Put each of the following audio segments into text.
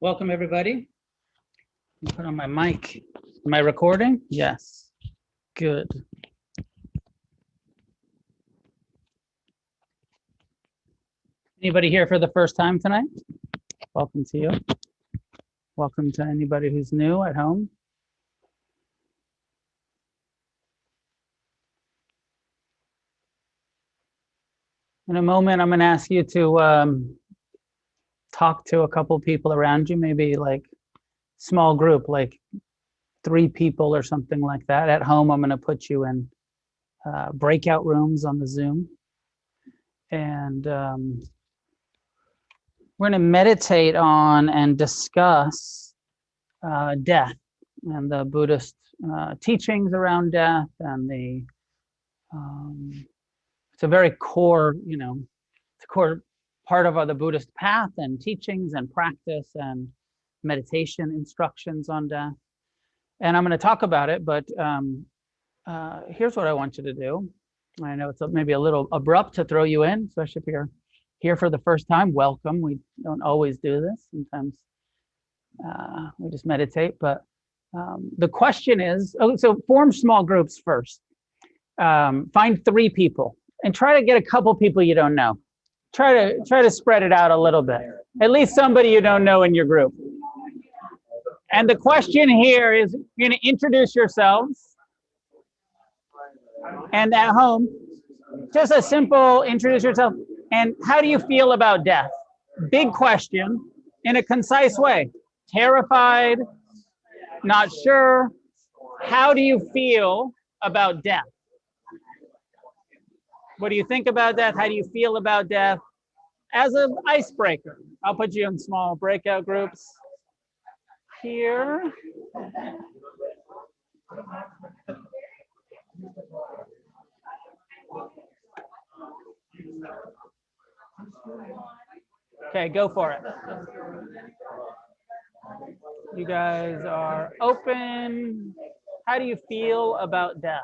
Welcome, everybody. Put on my mic. Am I recording? Yes. Good. Anybody here for the first time tonight? Welcome to you. Welcome to anybody who's new at home. In a moment, I'm going to ask you to talk to a couple people around you, maybe like small group, like 3 people or something like that. At home, I'm going to put you in breakout rooms on the Zoom. And we're going to meditate on and discuss death and the Buddhist teachings around death, and it's a very core, it's a core part of the Buddhist path and teachings and practice and meditation instructions on death. And I'm going to talk about it, but here's what I want you to do. I know it's maybe a little abrupt to throw you in, especially if you're here for the first time. Welcome. We don't always do this. Sometimes we just meditate, but the question is, so form small groups first. Find 3 people and try to get a couple people you don't know. Try to spread it out a little bit. At least somebody you don't know in your group. And the question here is, you're going to introduce yourselves. And at home, just a simple introduce yourself. And how do you feel about death? Big question in a concise way. Terrified, not sure. How do you feel about death? What do you think about death? How do you feel about death? As an icebreaker, I'll put you in small breakout groups here. Okay, go for it. You guys are open. How do you feel about death?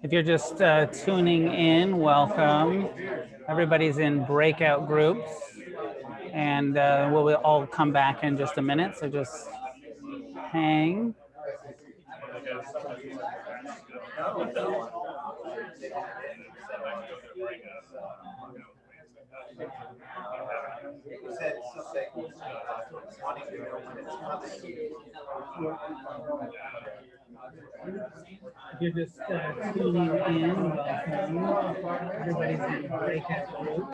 If you're just tuning in, welcome. Everybody's in breakout groups, and we'll all come back in just a minute, so just hang. If you're just tuning in, welcome. Everybody's in breakout groups.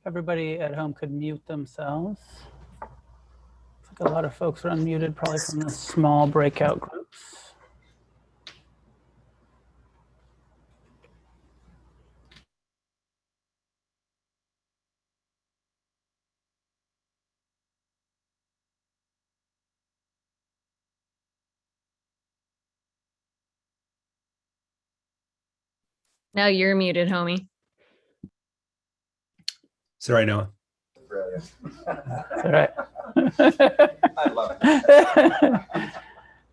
Everybody at home could mute themselves. Looks like a lot of folks are unmuted, probably from the small breakout groups. Now you're muted, homie. Sorry, Noah. All right. I love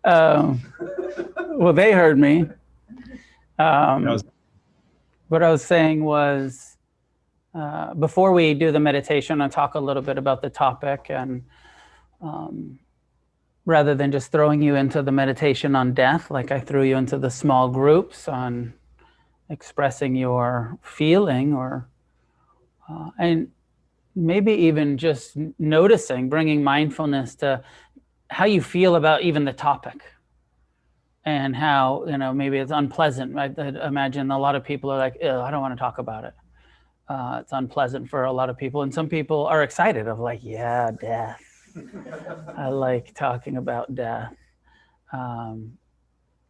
it. Well, they heard me. What I was saying was, before we do the meditation, I'll talk a little bit about the topic, and rather than just throwing you into the meditation on death, like I threw you into the small groups on expressing your feeling, or and maybe even just noticing, bringing mindfulness to how you feel about even the topic, and how, maybe it's unpleasant. I imagine a lot of people are like, I don't want to talk about it. It's unpleasant for a lot of people, and some people are excited of like, yeah, death. I like talking about death.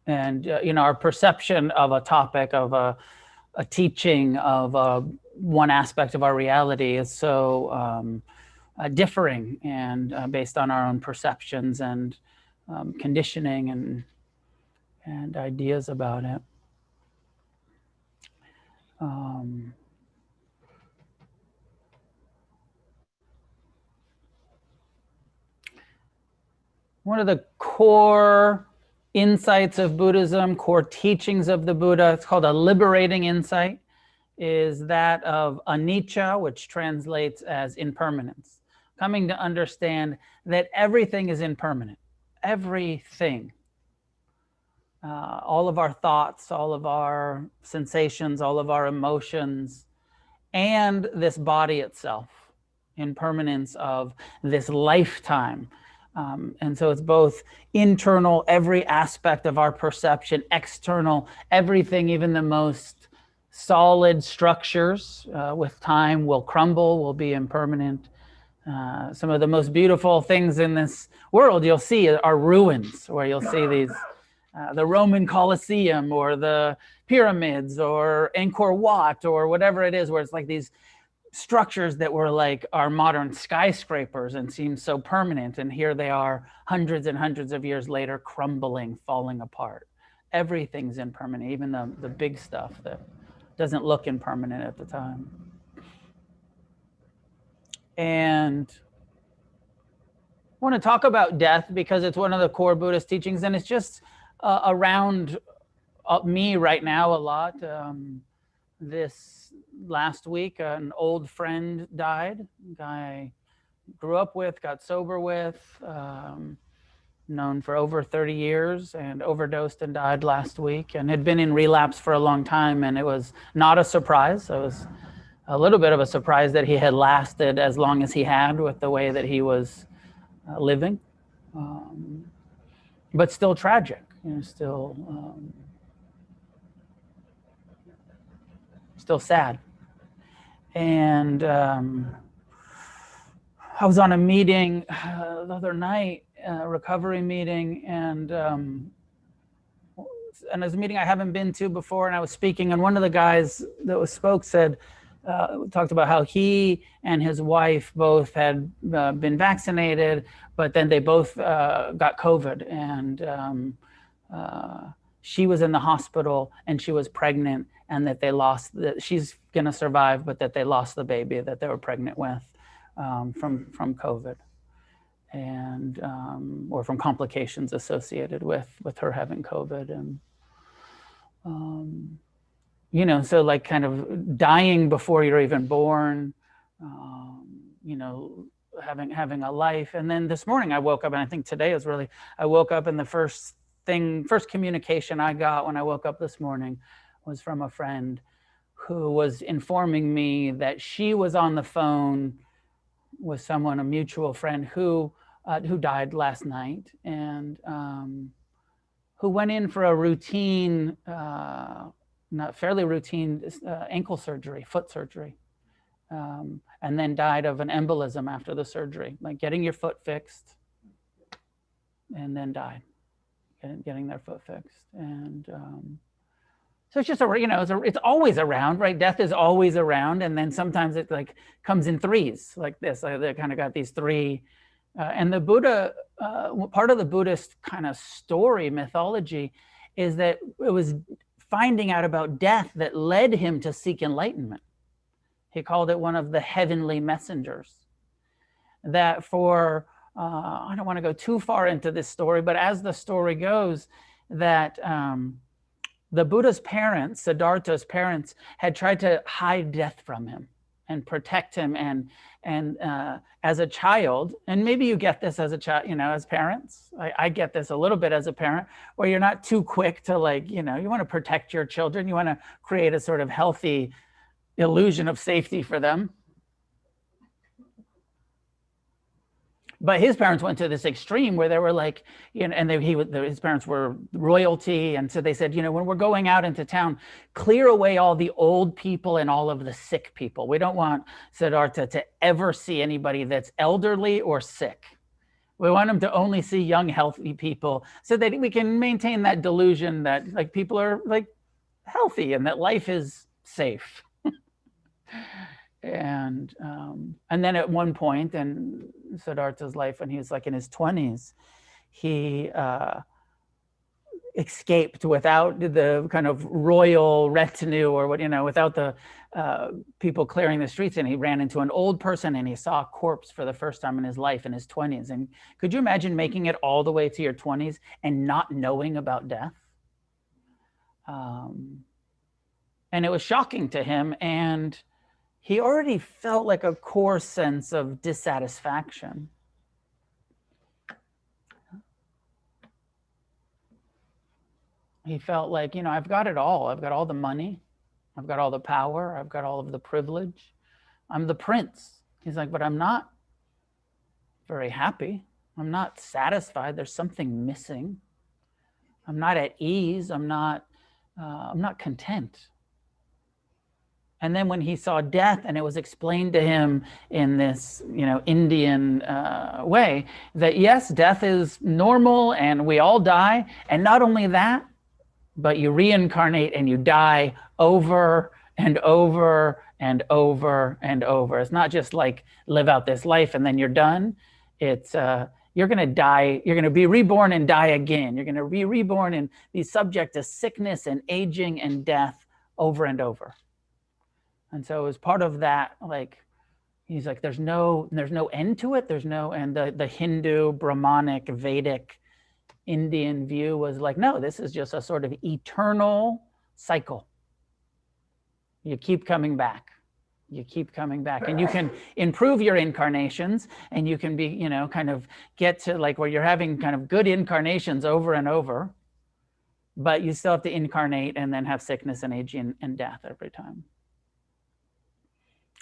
And our perception of a topic, of a teaching, of one aspect of our reality is so differing, and based on our own perceptions and conditioning and ideas about it. One of the core insights of Buddhism, core teachings of the Buddha, it's called a liberating insight, is that of anicca, which translates as impermanence. Coming to understand that everything is impermanent. Everything. All of our thoughts, all of our sensations, all of our emotions, and this body itself. Impermanence of this lifetime. And so it's both internal, every aspect of our perception, external, everything, even the most solid structures with time will crumble, will be impermanent. Some of the most beautiful things in this world you'll see are ruins, where you'll see these the Roman Colosseum or the pyramids or Angkor Wat or whatever it is, where it's like these structures that were like our modern skyscrapers and seem so permanent, and here they are hundreds and hundreds of years later, crumbling, falling apart. Everything's impermanent, even the big stuff that doesn't look impermanent at the time. And I want to talk about death because it's one of the core Buddhist teachings, and it's just around me right now a lot. This last week, an old friend died, a guy I grew up with, got sober with, known for over 30 years, and overdosed and died last week, and had been in relapse for a long time, and it was not a surprise. It was a little bit of a surprise that he had lasted as long as he had with the way that he was living, but still tragic, still sad. And I was on a meeting the other night, a recovery meeting, and it was a meeting I haven't been to before, and I was speaking, and one of the guys that spoke said, talked about how he and his wife both had been vaccinated, but then they both got COVID, and she was in the hospital and she was pregnant, and that they lost, that she's going to survive, but that they lost the baby that they were pregnant with from COVID, and or from complications associated with her having COVID. And you know, so like kind of dying before you're even born, you know, having a life. And then this morning I woke up, and I think today is really, I woke up and the first communication I got when I woke up this morning was from a friend who was informing me that she was on the phone with someone, a mutual friend who died last night, and who went in for a routine, fairly routine ankle surgery, foot surgery, and then died of an embolism after the surgery, like getting your foot fixed, and then died, getting their foot fixed. And so it's just it's always around, right? Death is always around, and then sometimes it like comes in threes, like this. They kind of got these three, and the Buddha, part of the Buddhist kind of story mythology, is that it was finding out about death that led him to seek enlightenment. He called it one of the heavenly messengers. That for, I don't want to go too far into this story, but as the story goes, that the Buddha's parents, Siddhartha's parents, had tried to hide death from him and protect him. And as a child, and maybe you get this as a child, you know, as parents, I get this a little bit as a parent, where you're not too quick to, like, you know, you want to protect your children. You want to create a sort of healthy illusion of safety for them. But his parents went to this extreme where they were like, you know, and his parents were royalty. And so they said, you know, when we're going out into town, clear away all the old people and all of the sick people. We don't want Siddhartha to ever see anybody that's elderly or sick. We want him to only see young, healthy people, so that we can maintain that delusion that like people are like healthy and that life is safe. And then at one point in Siddhartha's life, when he was like in his 20s, he escaped without the kind of royal retinue, or what, you know, without the people clearing the streets, and he ran into an old person, and he saw a corpse for the first time in his life in his 20s. And could you imagine making it all the way to your 20s and not knowing about death? And it was shocking to him, and he already felt like a core sense of dissatisfaction. He felt like, you know, I've got it all. I've got all the money. I've got all the power. I've got all of the privilege. I'm the prince. He's like, but I'm not very happy. I'm not satisfied. There's something missing. I'm not at ease. I'm not content. And then when he saw death and it was explained to him in this, Indian way, that yes, death is normal and we all die. And not only that, but you reincarnate and you die over and over and over and over. It's not just like live out this life and then you're done. It's you're going to die. You're going to be reborn and die again. You're going to be reborn and be subject to sickness and aging and death over and over. And so as part of that, like, he's like, there's no end to it. And the Hindu, Brahmanic, Vedic, Indian view was like, no, this is just a sort of eternal cycle. You keep coming back. You keep coming back, and you can improve your incarnations, and you can be, kind of get to like where you're having kind of good incarnations over and over, but you still have to incarnate and then have sickness and aging and death every time.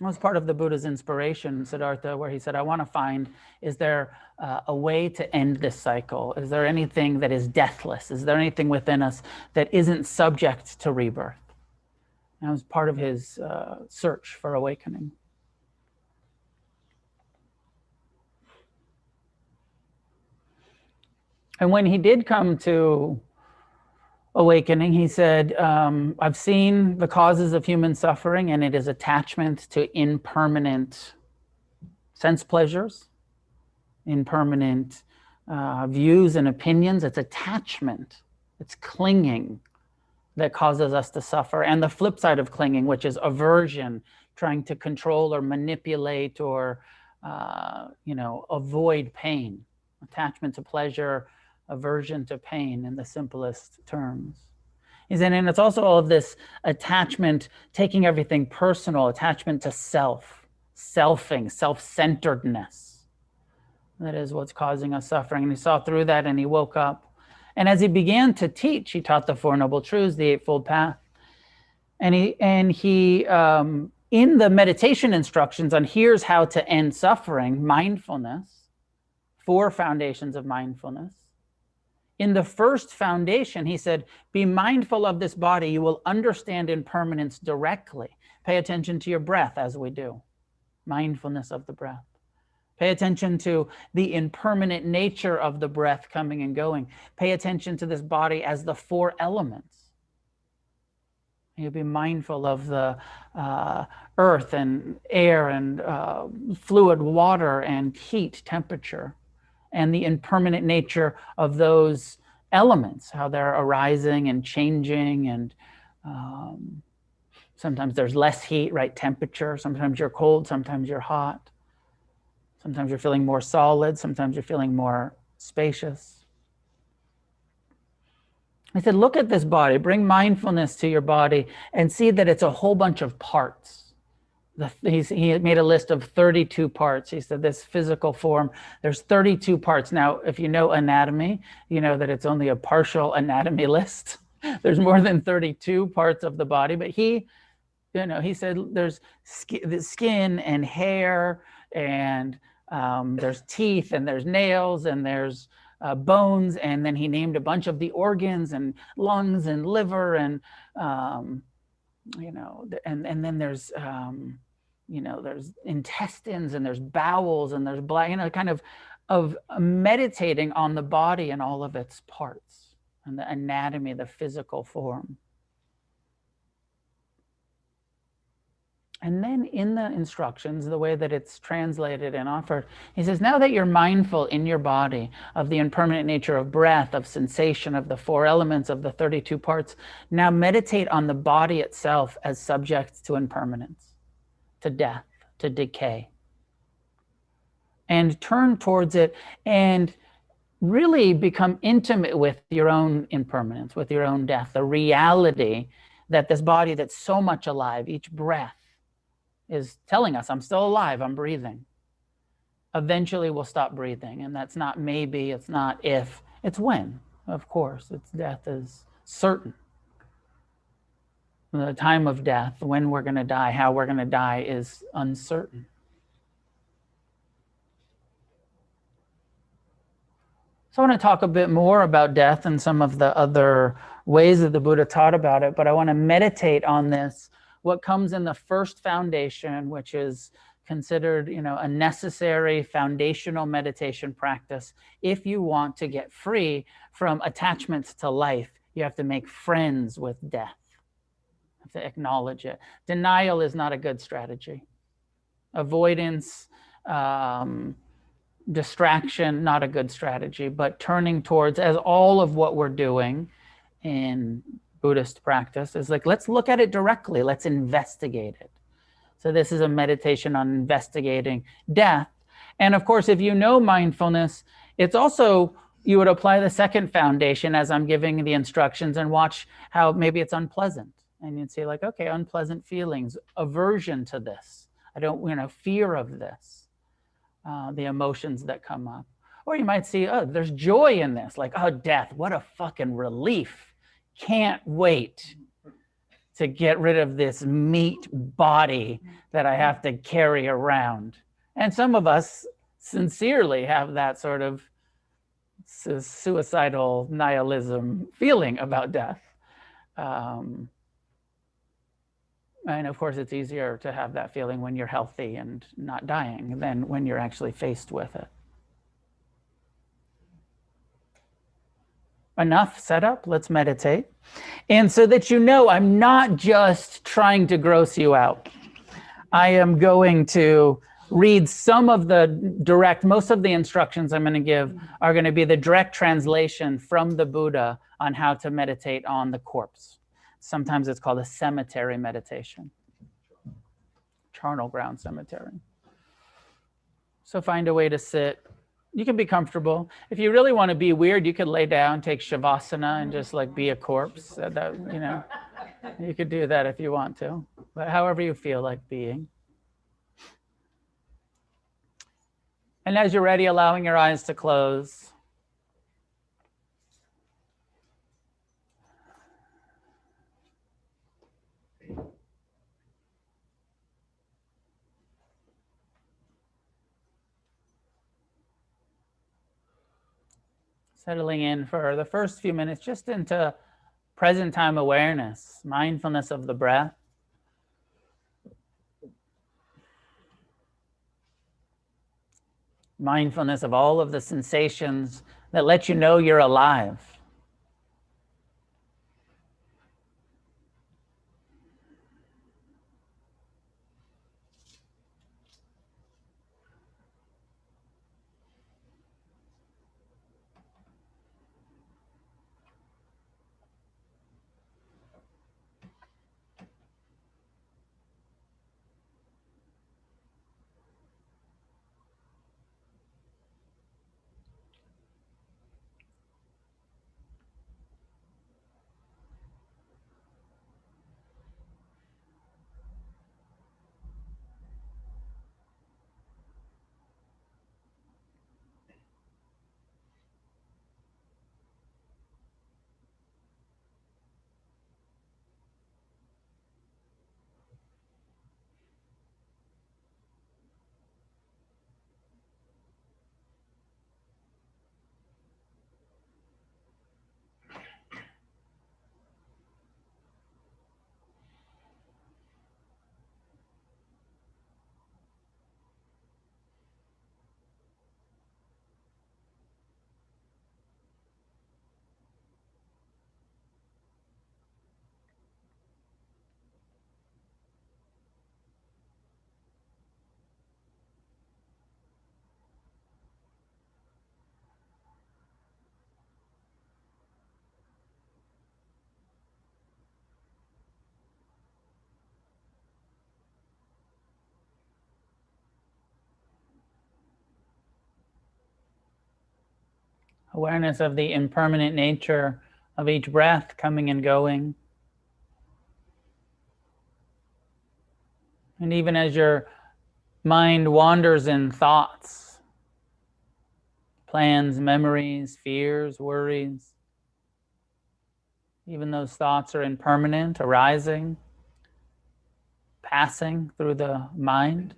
It was part of the Buddha's inspiration, Siddhartha, where he said, I want to find, is there a way to end this cycle? Is there anything that is deathless? Is there anything within us that isn't subject to rebirth? And that was part of his search for awakening. And when he did come to awakening, he said, I've seen the causes of human suffering, and it is attachment to impermanent sense pleasures, impermanent views and opinions. It's attachment, it's clinging that causes us to suffer. And the flip side of clinging, which is aversion, trying to control or manipulate or, avoid pain. Attachment to pleasure, aversion to pain in the simplest terms. He said, and it's also all of this attachment, taking everything personal, attachment to self, selfing, self-centeredness. That is what's causing us suffering. And he saw through that and he woke up. And as he began to teach, he taught the Four Noble Truths, the Eightfold Path. And he in the meditation instructions on here's how to end suffering, mindfulness, 4 foundations of mindfulness. In the first foundation, he said, be mindful of this body. You will understand impermanence directly. Pay attention to your breath as we do. Mindfulness of the breath. Pay attention to the impermanent nature of the breath coming and going. Pay attention to this body as the 4 elements. You'll be mindful of the earth and air and fluid water and heat, temperature, and the impermanent nature of those elements, how they're arising and changing. And sometimes there's less heat, right? Temperature. Sometimes you're cold, sometimes you're hot. Sometimes you're feeling more solid, sometimes you're feeling more spacious. I said, look at this body, bring mindfulness to your body and see that it's a whole bunch of parts. He made a list of 32 parts. He said this physical form, there's 32 parts. Now, if you know anatomy, you know that it's only a partial anatomy list. There's more than 32 parts of the body, but he said there's skin and hair and there's teeth and there's nails and there's bones, and then he named a bunch of the organs and lungs and liver and and then there's there's intestines and there's bowels and there's blood, kind of meditating on the body and all of its parts and the anatomy, the physical form. And then in the instructions, the way that it's translated and offered, he says, now that you're mindful in your body of the impermanent nature of breath, of sensation, of the 4 elements, of the 32 parts, now meditate on the body itself as subject to impermanence, to death, to decay. And turn towards it and really become intimate with your own impermanence, with your own death, the reality that this body that's so much alive, each breath, is telling us, I'm still alive, I'm breathing. Eventually we'll stop breathing. And that's not maybe, it's not if, it's when, of course. It's death is certain. The time of death, when we're going to die, how we're going to die is uncertain. So I want to talk a bit more about death and some of the other ways that the Buddha taught about it, but I want to meditate on this what comes in the first foundation, which is considered, a necessary foundational meditation practice. If you want to get free from attachments to life, you have to make friends with death. You have to acknowledge it. Denial is not a good strategy. Avoidance, distraction, not a good strategy, but turning towards, as all of what we're doing in Buddhist practice is like, let's look at it directly. Let's investigate it. So this is a meditation on investigating death. And of course, if you know mindfulness, it's also, you would apply the second foundation as I'm giving the instructions and watch how maybe it's unpleasant. And you'd say like, okay, unpleasant feelings, aversion to this. I don't, fear of this, the emotions that come up. Or you might see, oh, there's joy in this. Like, oh, death, what a fucking relief. Can't wait to get rid of this meat body that I have to carry around. And some of us sincerely have that sort of suicidal nihilism feeling about death. And of course, it's easier to have that feeling when you're healthy and not dying than when you're actually faced with it. Enough setup, let's meditate. And so that I'm not just trying to gross you out. I am going to read some of most of the instructions I'm going to give are going to be the direct translation from the Buddha on how to meditate on the corpse. Sometimes it's called a cemetery meditation. Charnel ground cemetery. So find a way to sit. You can be comfortable. If you really want to be weird, you could lay down, take shavasana, and just like be a corpse. You could do that if you want to, but however you feel like being. And as you're ready, allowing your eyes to close. Settling in for the first few minutes just into present time awareness, mindfulness of the breath. Mindfulness of all of the sensations that let you know you're alive. Awareness of the impermanent nature of each breath coming and going. And even as your mind wanders in thoughts, plans, memories, fears, worries, even those thoughts are impermanent, arising, passing through the mind.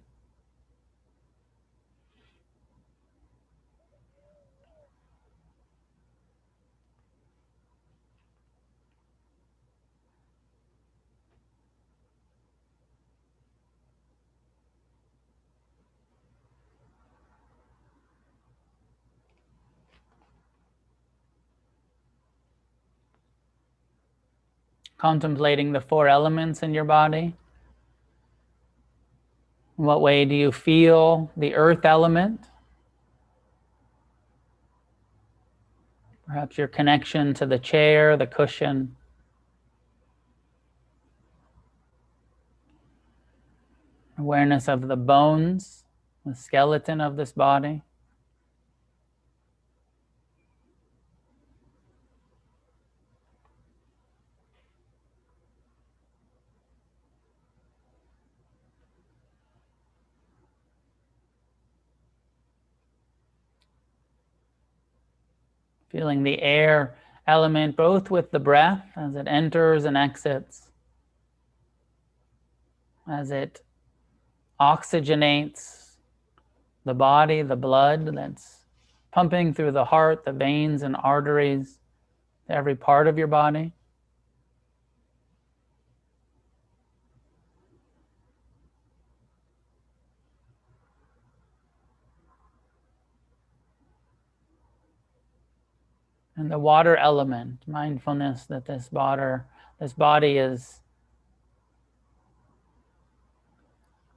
contemplating the 4 elements in your body. In what way do you feel the earth element? Perhaps your connection to the chair, the cushion. Awareness of the bones, the skeleton of this body. Feeling the air element both with the breath as it enters and exits, as it oxygenates the body, the blood that's pumping through the heart, the veins and arteries, to every part of your body. And the water element, mindfulness that this body is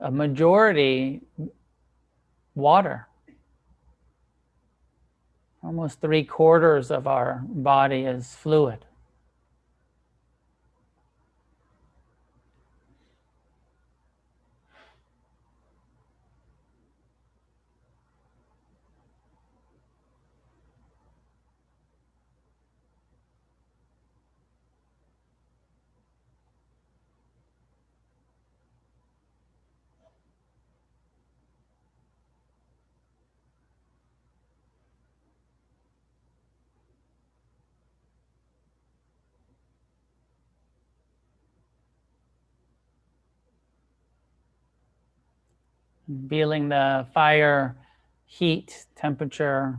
a majority water. Almost 3/4 of our body is fluid. Feeling the fire, heat, temperature.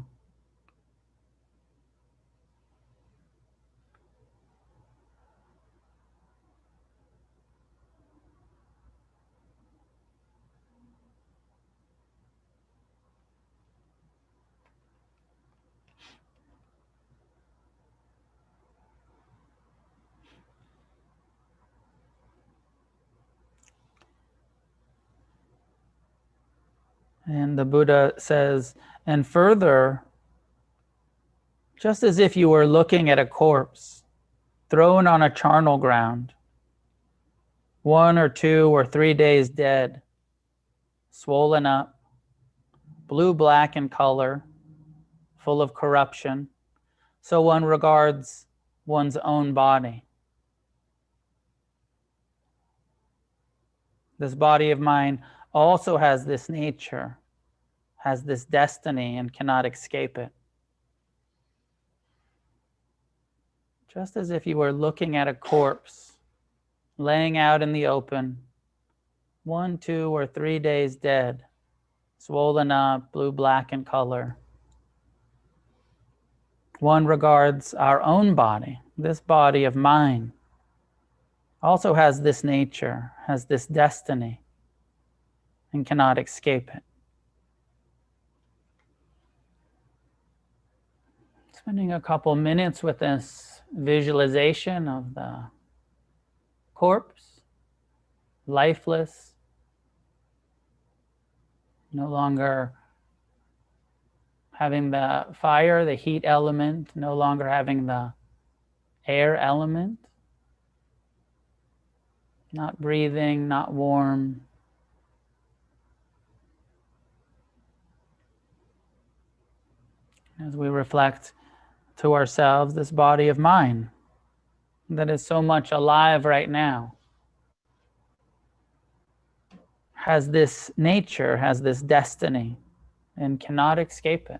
And the Buddha says, and further, just as if you were looking at a corpse thrown on a charnel ground, 1 or 2 or 3 days dead, swollen up, blue-black in color, full of corruption, so one regards one's own body. This body of mine also has this nature, has this destiny, and cannot escape it. Just as if you were looking at a corpse laying out in the open, 1, 2, or 3 days dead, swollen up, blue-black in color. One regards our own body, this body of mine, also has this nature, has this destiny, and cannot escape it. Spending a couple minutes with this visualization of the corpse, lifeless, no longer having the fire, the heat element, no longer having the air element, not breathing, not warm. As we reflect to ourselves, this body of mine that is so much alive right now has this nature, has this destiny, and cannot escape it.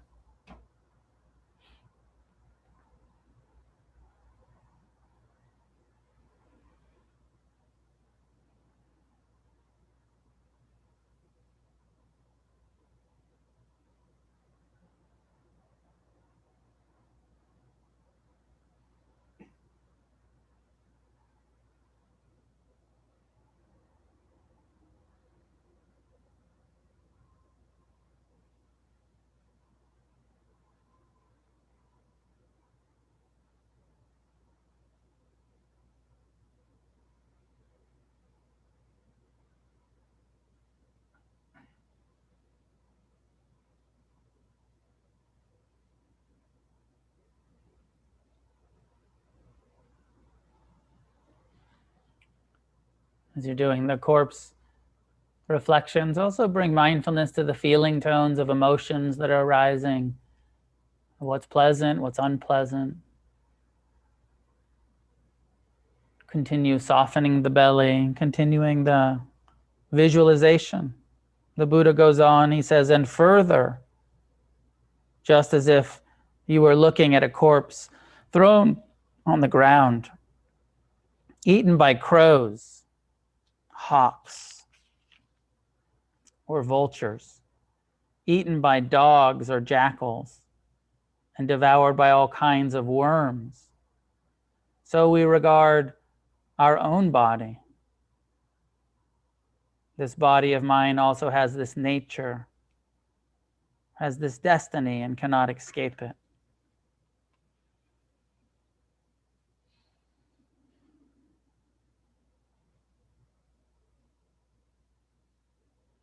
As you're doing the corpse reflections, also bring mindfulness to the feeling tones of emotions that are arising, what's pleasant, what's unpleasant. Continue softening the belly, continuing the visualization. The Buddha goes on, he says, and further, just as if you were looking at a corpse thrown on the ground, eaten by crows, hawks, or vultures, eaten by dogs or jackals, and devoured by all kinds of worms. So we regard our own body. This body of mine also has this nature, has this destiny, and cannot escape it.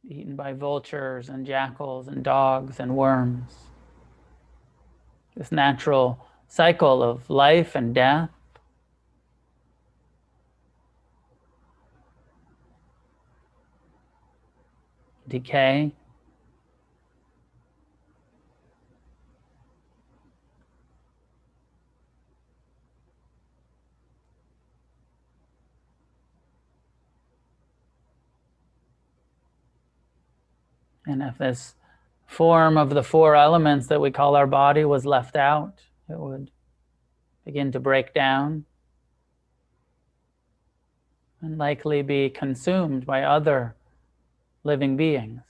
Eaten by vultures and jackals and dogs and worms. This natural cycle of life and death. Decay. And if this form of the four elements that we call our body was left out, it would begin to break down and likely be consumed by other living beings.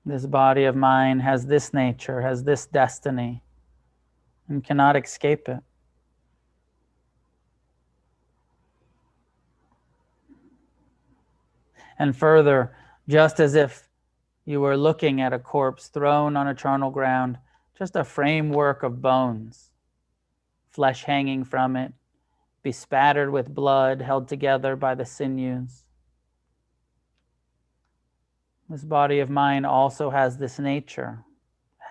This body of mine has this nature, has this destiny, and cannot escape it. And further, just as if you were looking at a corpse thrown on eternal ground, just a framework of bones, flesh hanging from it, bespattered with blood, held together by the sinews. This body of mine also has this nature,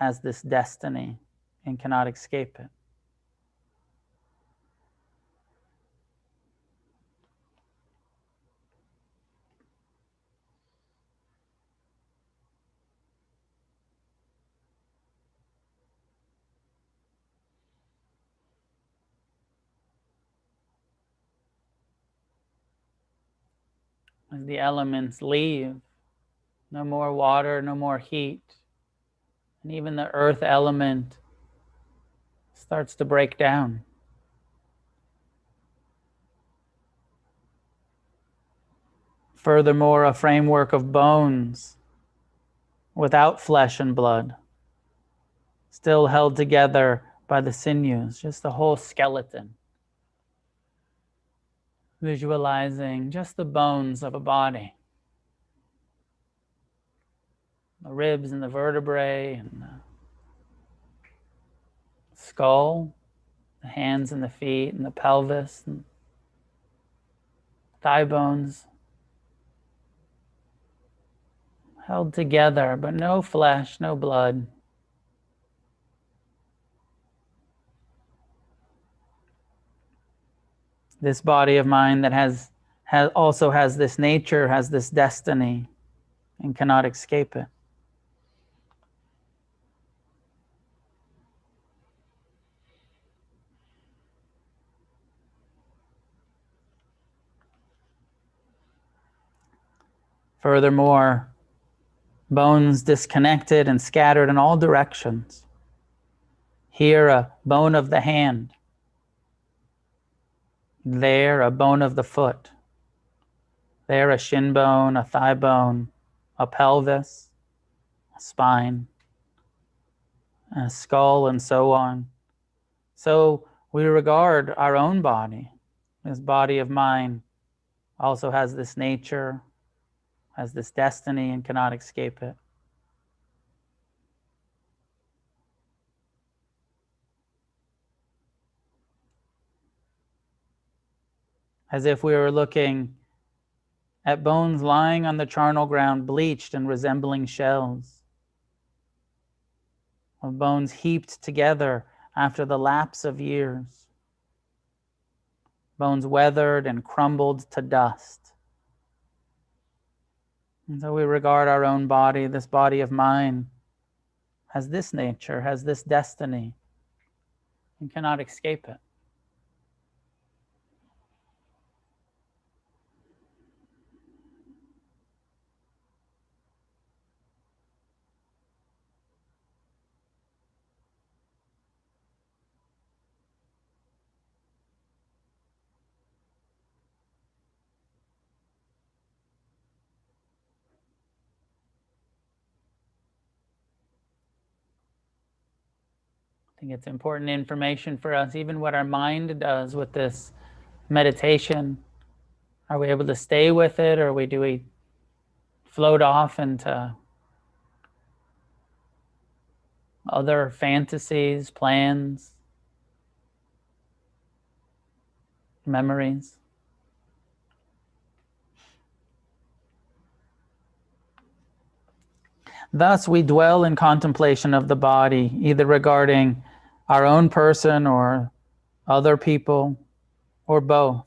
has this destiny, and cannot escape it. As the elements leave, no more water, no more heat, and even the earth element starts to break down. Furthermore, a framework of bones without flesh and blood, still held together by the sinews, just the whole skeleton. Visualizing just the bones of a body. The ribs and the vertebrae and the skull, the hands and the feet and the pelvis and thigh bones. Held together, but no flesh, no blood. This body of mine that also has this nature, has this destiny, and cannot escape it. Furthermore, bones disconnected and scattered in all directions. Here, a bone of the hand. There, a bone of the foot. There, a shin bone, a thigh bone, a pelvis, a spine, a skull, and so on. So we regard our own body, this body of mine, also has this nature, has this destiny, and cannot escape it. as if we were looking at bones lying on the charnel ground, bleached and resembling shells, of bones heaped together after the lapse of years, bones weathered and crumbled to dust. And so we regard our own body, this body of mine, has this nature, has this destiny, and cannot escape it. I think it's important information for us, even what our mind does with this meditation. Are we able to stay with it, or do we float off into other fantasies, plans, memories? Thus, we dwell in contemplation of the body, either regarding our own person or other people, or both.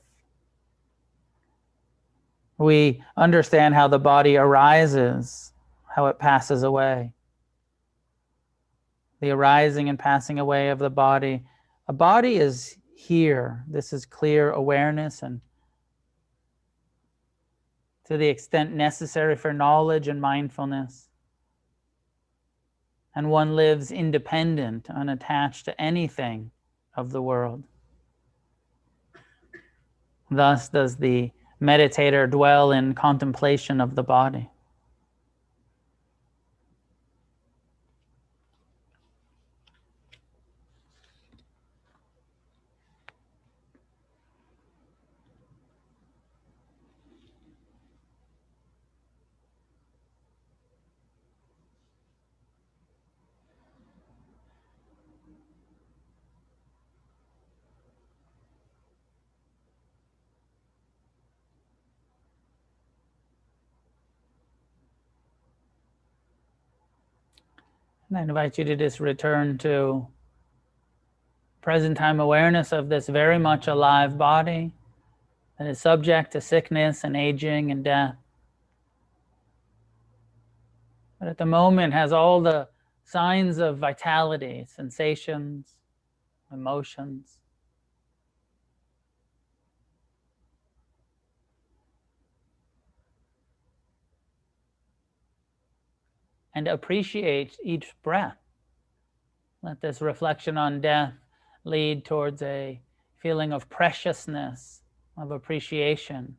We understand how the body arises, how it passes away. The arising and passing away of the body. A body is here. This is clear awareness, and to the extent necessary for knowledge and mindfulness. And one lives independent, unattached to anything of the world. Thus does the meditator dwell in contemplation of the body. And I invite you to just return to present time awareness of this very much alive body that is subject to sickness and aging and death, but at the moment has all the signs of vitality, sensations, emotions. And appreciate each breath. Let this reflection on death lead towards a feeling of preciousness, of appreciation.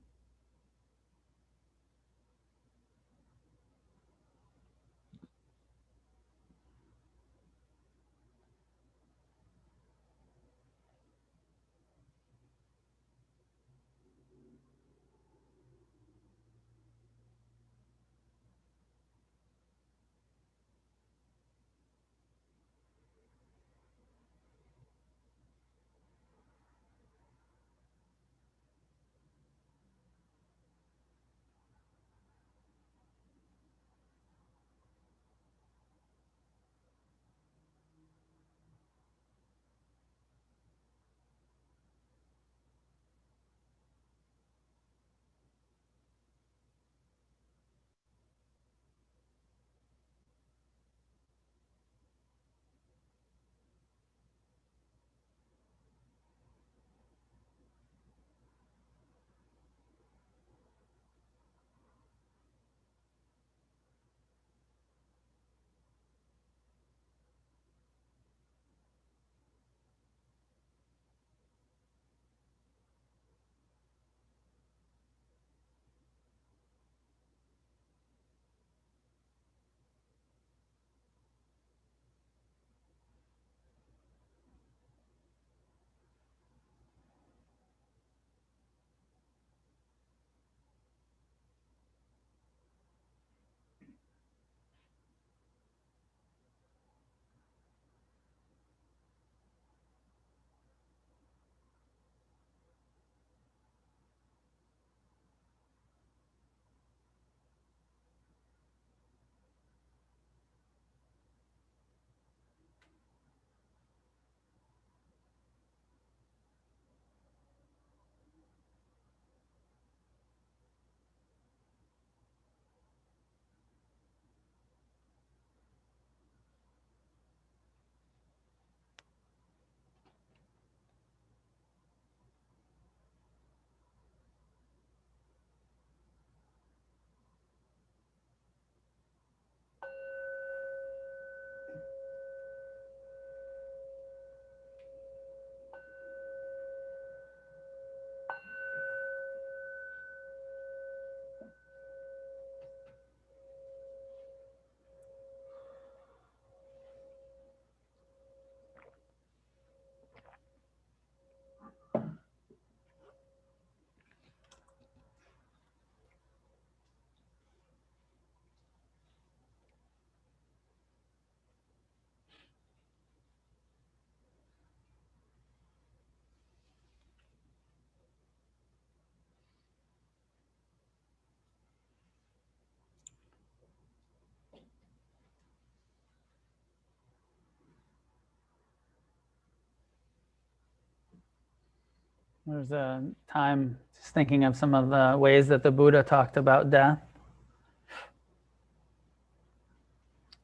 There's a time just thinking of some of the ways that the Buddha talked about death.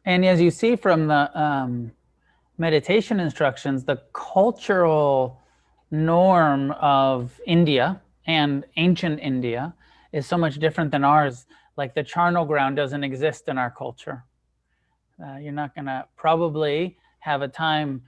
And as you see from the meditation instructions, the cultural norm of India and ancient India is so much different than ours. Like the charnel ground doesn't exist in our culture. You're not going to probably have a time,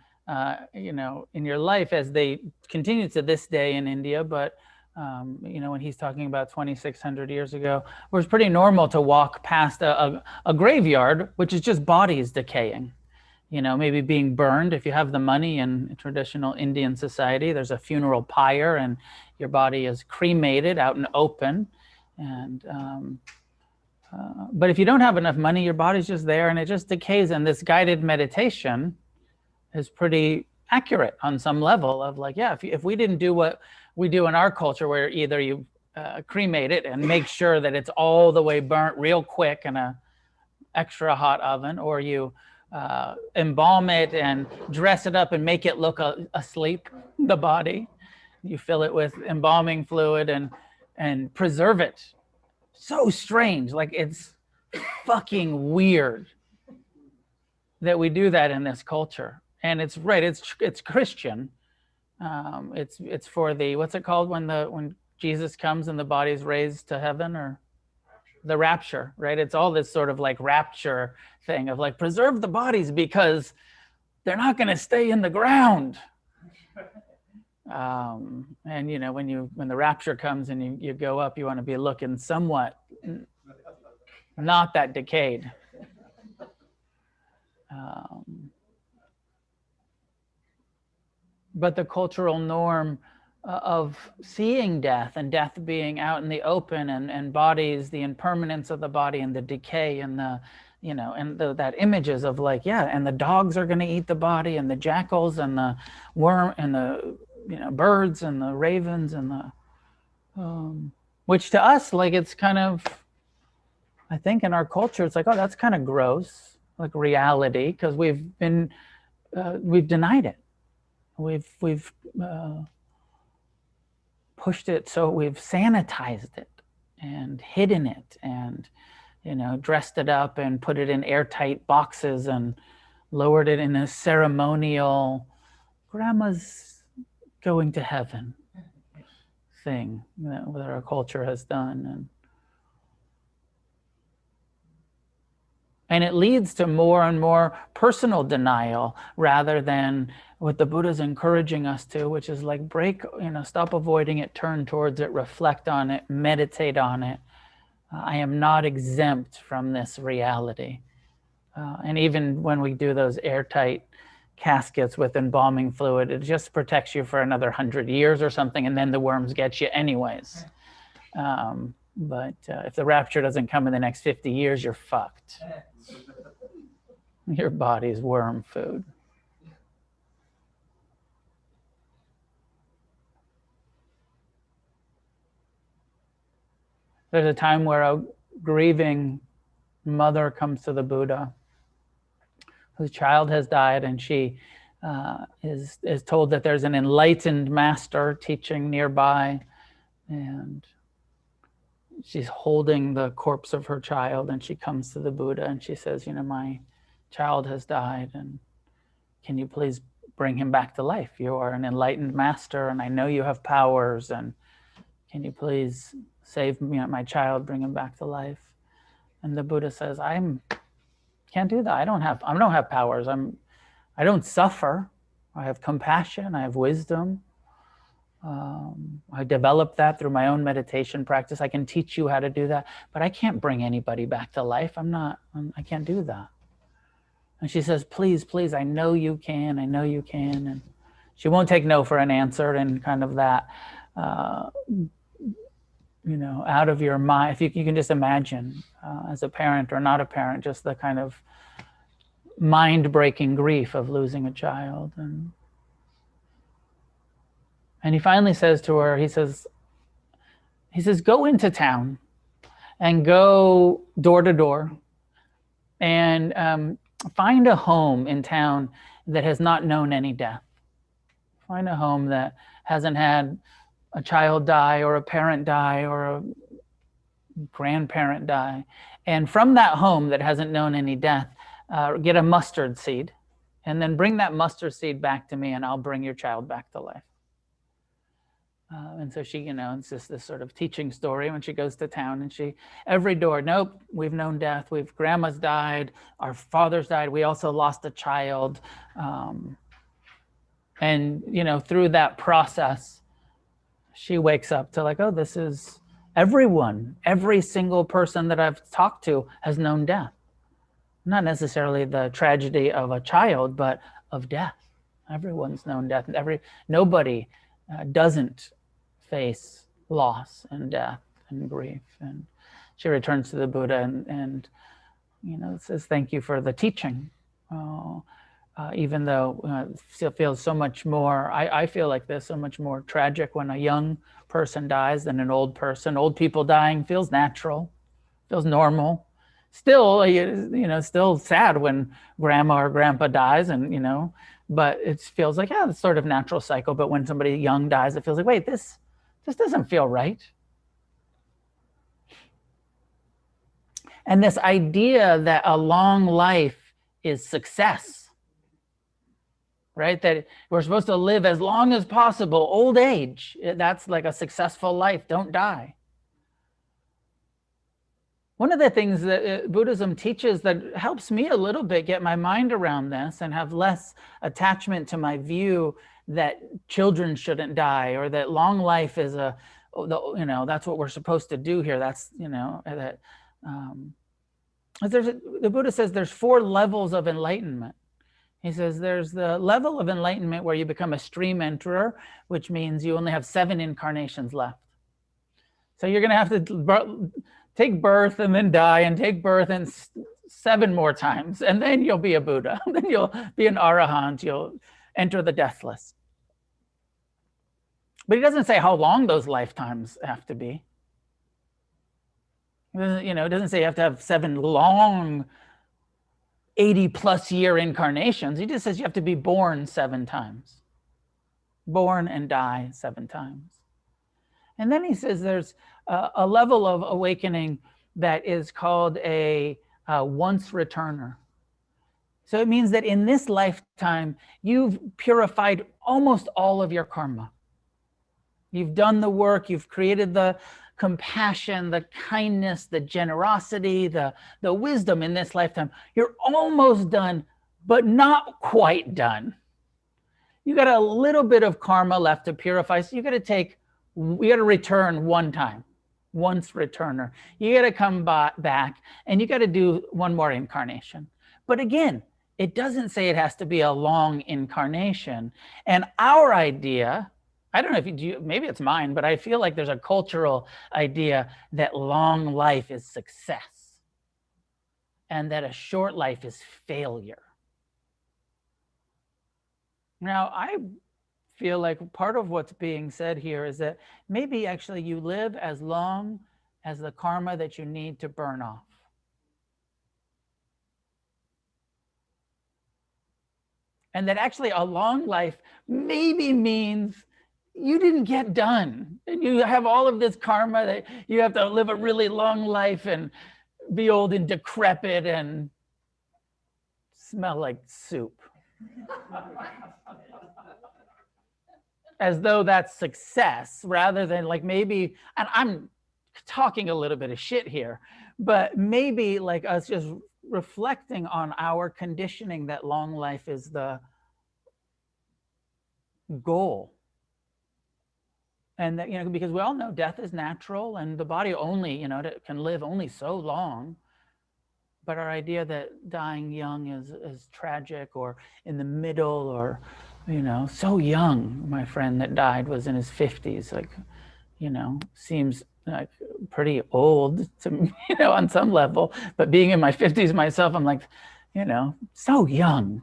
in your life as they continue to this day in India, but when he's talking about 2,600 years ago, where it's pretty normal to walk past a graveyard, which is just bodies decaying, maybe being burned. If you have the money in traditional Indian society, there's a funeral pyre and your body is cremated out in open. And but if you don't have enough money, your body's just there and it just decays. And this guided meditation is pretty accurate on some level of like, yeah, if we didn't do what we do in our culture, where either you cremate it and make sure that it's all the way burnt real quick in a extra hot oven, or you embalm it and dress it up and make it look asleep, the body. You fill it with embalming fluid and preserve it. So strange, like it's fucking weird that we do that in this culture. And it's right, it's Christian. It's for the, what's it called when Jesus comes and the body's raised to heaven, or the rapture, right? It's all this sort of like rapture thing of like preserve the bodies because they're not going to stay in the ground. And when the rapture comes and you go up, you want to be looking somewhat not that decayed. But the cultural norm of seeing death and death being out in the open and bodies, the impermanence of the body and the decay and that images of like, yeah, and the dogs are going to eat the body and the jackals and the worm and the birds and the ravens and the which to us, like, it's kind of, I think in our culture it's like, oh, that's kind of gross, like reality, because we've denied it. We've pushed it, so we've sanitized it and hidden it and dressed it up and put it in airtight boxes and lowered it in a ceremonial grandma's going to heaven thing that our culture has done. And it leads to more and more personal denial rather than what the Buddha's encouraging us to, which is like stop avoiding it, turn towards it, reflect on it, meditate on it. I am not exempt from this reality. And even when we do those airtight caskets with embalming fluid, it just protects you for another 100 years or something, and then the worms get you anyways. But if the rapture doesn't come in the next 50 years, you're fucked. Your body's worm food. There's a time where a grieving mother comes to the Buddha whose child has died, and she is told that there's an enlightened master teaching nearby, and she's holding the corpse of her child, and she comes to the Buddha and she says, my child has died, and can you please bring him back to life? You are an enlightened master, and I know you have powers, and can you please save my child, bring him back to life? And the Buddha says, can't do that. I don't have powers. I don't suffer. I have compassion. I have wisdom. I developed that through my own meditation practice. I can teach you how to do that, but I can't bring anybody back to life. I can't do that. And she says, please, please, I know you can. I know you can. And she won't take no for an answer, and kind of that, out of your mind. If you can just imagine as a parent or not a parent, just the kind of mind-breaking grief of losing a child. And he finally says to her, he says, go into town and go door to door and find a home in town that has not known any death. Find a home that hasn't had a child die or a parent die or a grandparent die. And from that home that hasn't known any death, get a mustard seed and then bring that mustard seed back to me and I'll bring your child back to life. And so she, it's just this sort of teaching story when she goes to town and every door, nope, we've known death. Grandma's died. Our fathers died. We also lost a child. And, through that process, she wakes up to like, oh, this is everyone, every single person that I've talked to has known death. Not necessarily the tragedy of a child, but of death. Everyone's known death. Nobody doesn't face loss and death and grief. And she returns to the Buddha and says, thank you for the teaching. Even though it feels so much more, I feel like this, so much more tragic when a young person dies than an old person. Old people dying feels natural, feels normal. Still, still sad when grandma or grandpa dies and, but it feels like, it's sort of natural cycle. But when somebody young dies, it feels like, wait, this doesn't feel right. And this idea that a long life is success, right? That we're supposed to live as long as possible, old age, that's like a successful life, don't die. One of the things that Buddhism teaches that helps me a little bit get my mind around this and have less attachment to my view that children shouldn't die or that long life is that's what we're supposed to do here. That's, the Buddha says there's 4 levels of enlightenment. He says there's the level of enlightenment where you become a stream enterer, which means you only have 7 incarnations left. So you're going to have to take birth and then die and take birth and 7 more times. And then you'll be a Buddha. Then you'll be an arahant. You'll enter the deathless. But he doesn't say how long those lifetimes have to be. It doesn't say you have to have 7 long 80+ year incarnations. He just says you have to be born 7 times. Born and die 7 times. And then he says there's a level of awakening that is called a once returner. So it means that in this lifetime, you've purified almost all of your karma. You've done the work, you've created the compassion, the kindness, the generosity, the wisdom in this lifetime. You're almost done, but not quite done. You got a little bit of karma left to purify. So you got to return 1 time, once returner. You got to come back and you got to do 1 more incarnation. But again, it doesn't say it has to be a long incarnation. And our idea, I don't know if you do, maybe it's mine, but I feel like there's a cultural idea that long life is success and that a short life is failure. Now, I feel like part of what's being said here is that maybe actually you live as long as the karma that you need to burn off. And that actually a long life maybe means you didn't get done. And you have all of this karma that you have to live a really long life and be old and decrepit and smell like soup. As though that's success rather than like maybe, and I'm talking a little bit of shit here, but maybe like us just reflecting on our conditioning that long life is the goal. And that, because we all know death is natural and the body only, can live only so long. But our idea that dying young is tragic or in the middle or, so young. My friend that died was in his 50s, like, seems like pretty old to me, on some level. But being in my 50s myself, I'm like, so young.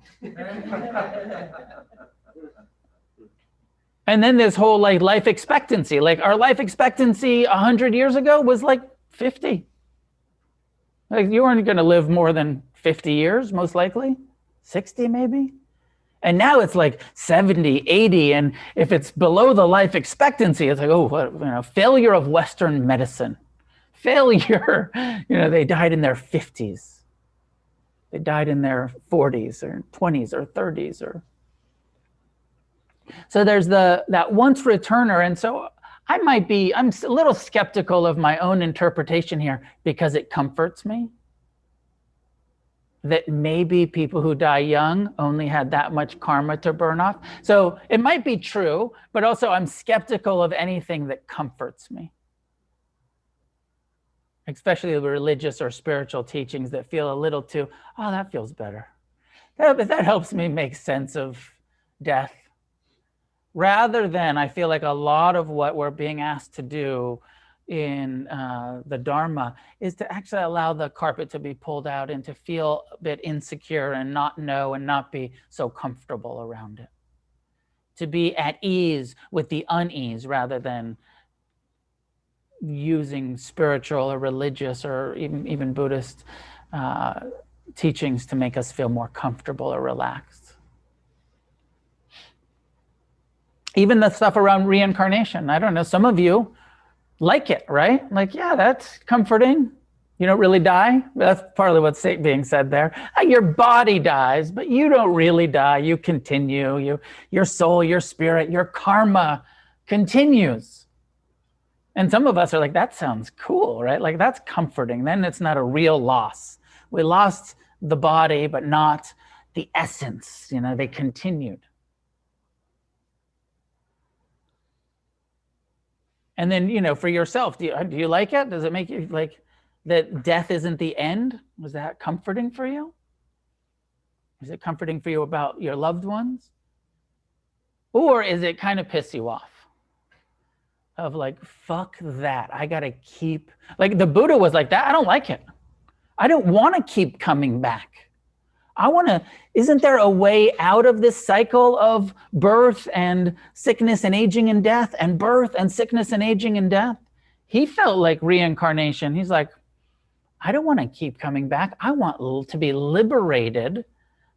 And then this whole like life expectancy, like our life expectancy 100 years ago was like 50. Like you weren't going to live more than 50 years, most likely, 60 maybe. And now it's like 70, 80. And if it's below the life expectancy, it's like, oh, what, failure of Western medicine. Failure. They died in their 50s. They died in their 40s or 20s or 30s. So there's that once returner. And so I'm a little skeptical of my own interpretation here because it comforts me that maybe people who die young only had that much karma to burn off. So it might be true, but also I'm skeptical of anything that comforts me, especially the religious or spiritual teachings that feel a little too, oh, that feels better. That helps me make sense of death. Rather than, I feel like a lot of what we're being asked to do in the Dharma is to actually allow the carpet to be pulled out and to feel a bit insecure and not know and not be so comfortable around it. To be at ease with the unease rather than using spiritual or religious or even Buddhist teachings to make us feel more comfortable or relaxed. Even the stuff around reincarnation, I don't know, some of you like it, right? Like, yeah, that's comforting. You don't really die. That's partly what's being said there. Your body dies, but you don't really die. You continue. Your soul, your spirit, your karma continues. And some of us are like, that sounds cool, right? Like, that's comforting. Then it's not a real loss. We lost the body, but not the essence. They continued. And then, for yourself, do you like it? Does it make you like that death isn't the end? Was that comforting for you? Is it comforting for you about your loved ones? Or is it kind of piss you off? Of like, fuck that. I got to keep, like the Buddha was like that. I don't like it. I don't want to keep coming back. Isn't there a way out of this cycle of birth and sickness and aging and death and birth and sickness and aging and death? He felt like reincarnation. He's like, I don't want to keep coming back. I want to be liberated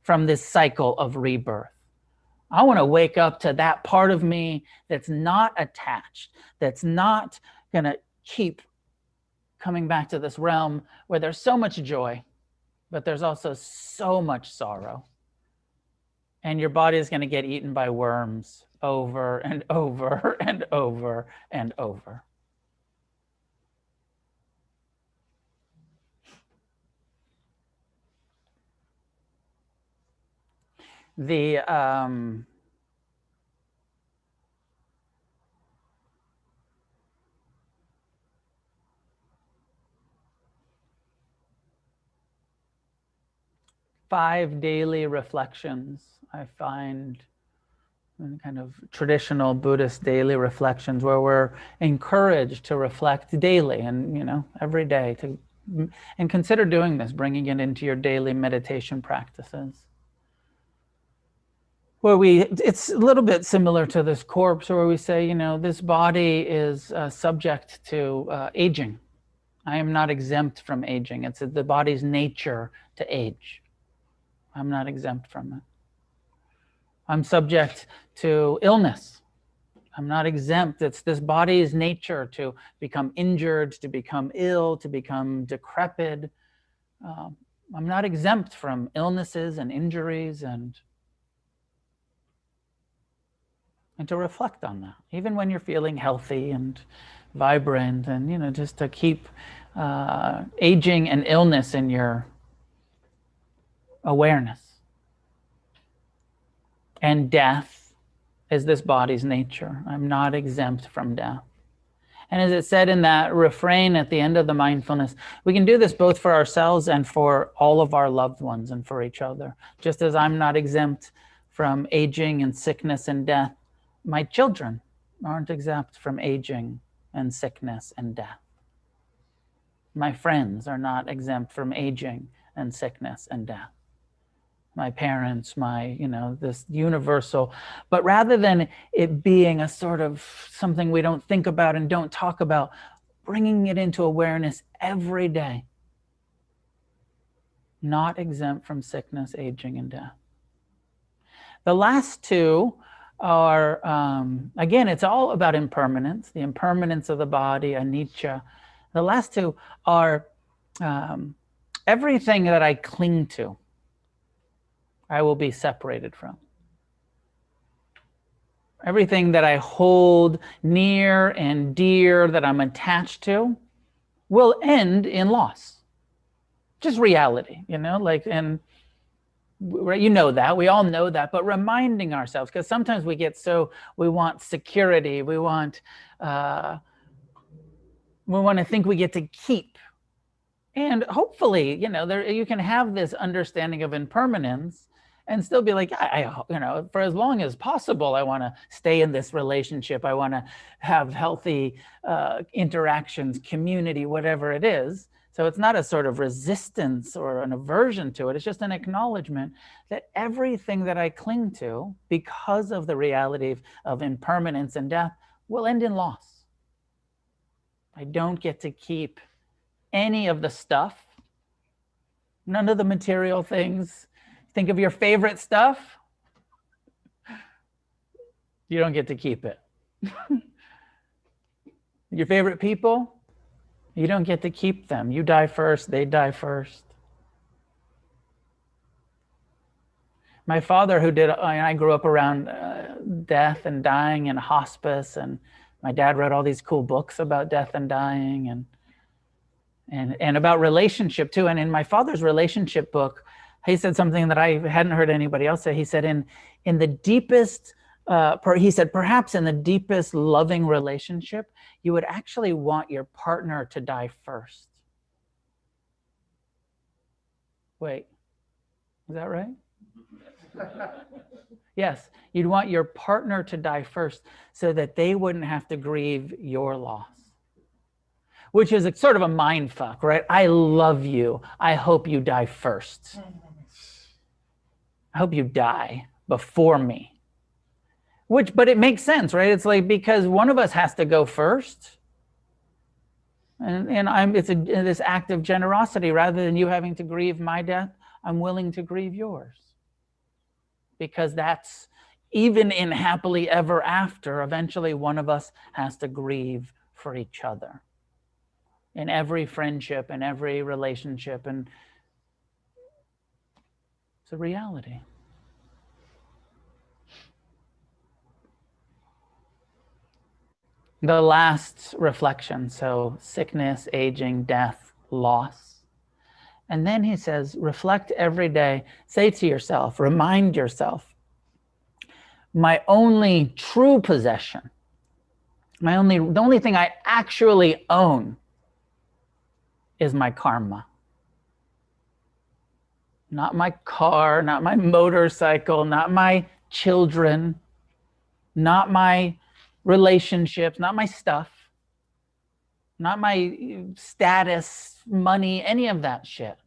from this cycle of rebirth. I want to wake up to that part of me that's not attached, that's not going to keep coming back to this realm where there's so much joy, but there's also so much sorrow. And your body is going to get eaten by worms over and over and over and over. The 5 daily reflections, I find, kind of traditional Buddhist daily reflections where we're encouraged to reflect daily and, every day and consider doing this, bringing it into your daily meditation practices. Where it's a little bit similar to this corpse where we say, this body is subject to aging. I am not exempt from aging. It's the body's nature to age. I'm not exempt from it. I'm subject to illness. I'm not exempt. It's this body's nature to become injured, to become ill, to become decrepit. I'm not exempt from illnesses and injuries and to reflect on that, even when you're feeling healthy and vibrant and, just to keep aging and illness in your awareness. And death is this body's nature. I'm not exempt from death. And as it said in that refrain at the end of the mindfulness, we can do this both for ourselves and for all of our loved ones and for each other. Just as I'm not exempt from aging and sickness and death, my children aren't exempt from aging and sickness and death. My friends are not exempt from aging and sickness and death. My parents, this universal, but rather than it being a sort of something we don't think about and don't talk about, bringing it into awareness every day, not exempt from sickness, aging, and death. The last two are, again, it's all about impermanence, the impermanence of the body, anicca. The last two are everything that I cling to, I will be separated from. Everything that I hold near and dear, that I'm attached to, will end in loss. Just reality, and you know that, we all know that, but reminding ourselves, because sometimes we want security, we want to think we get to keep. And hopefully, you can have this understanding of impermanence and still be like, for as long as possible, I want to stay in this relationship. I want to have healthy interactions, community, whatever it is. So it's not a sort of resistance or an aversion to it. It's just an acknowledgement that everything that I cling to, because of the reality of impermanence and death, will end in loss. I don't get to keep any of the stuff, none of the material things. Think of your favorite stuff. You don't get to keep it. Your favorite people, you don't get to keep them. You die first, they die first. My father, I grew up around death and dying and hospice, and my dad wrote all these cool books about death and dying and about relationship too. And in my father's relationship book, he said something that I hadn't heard anybody else say. He said, in the deepest, he said, perhaps in the deepest loving relationship, you would actually want your partner to die first. Wait, is that right? Yes, you'd want your partner to die first so that they wouldn't have to grieve your loss. Which is sort of a mind fuck, right? I love you. I hope you die first. I hope you die before me. But it makes sense, right? It's like, because one of us has to go first. And it's this act of generosity. Rather than you having to grieve my death, I'm willing to grieve yours. Because that's, even in happily ever after, eventually one of us has to grieve for each other. In every friendship, in every relationship, and it's a reality. The last reflection, so sickness, aging, death, loss. And then he says, reflect every day, say to yourself, remind yourself, my only true possession, the only thing I actually own is my karma. Not my car, not my motorcycle, not my children, not my relationships, not my stuff, not my status, money, any of that shit.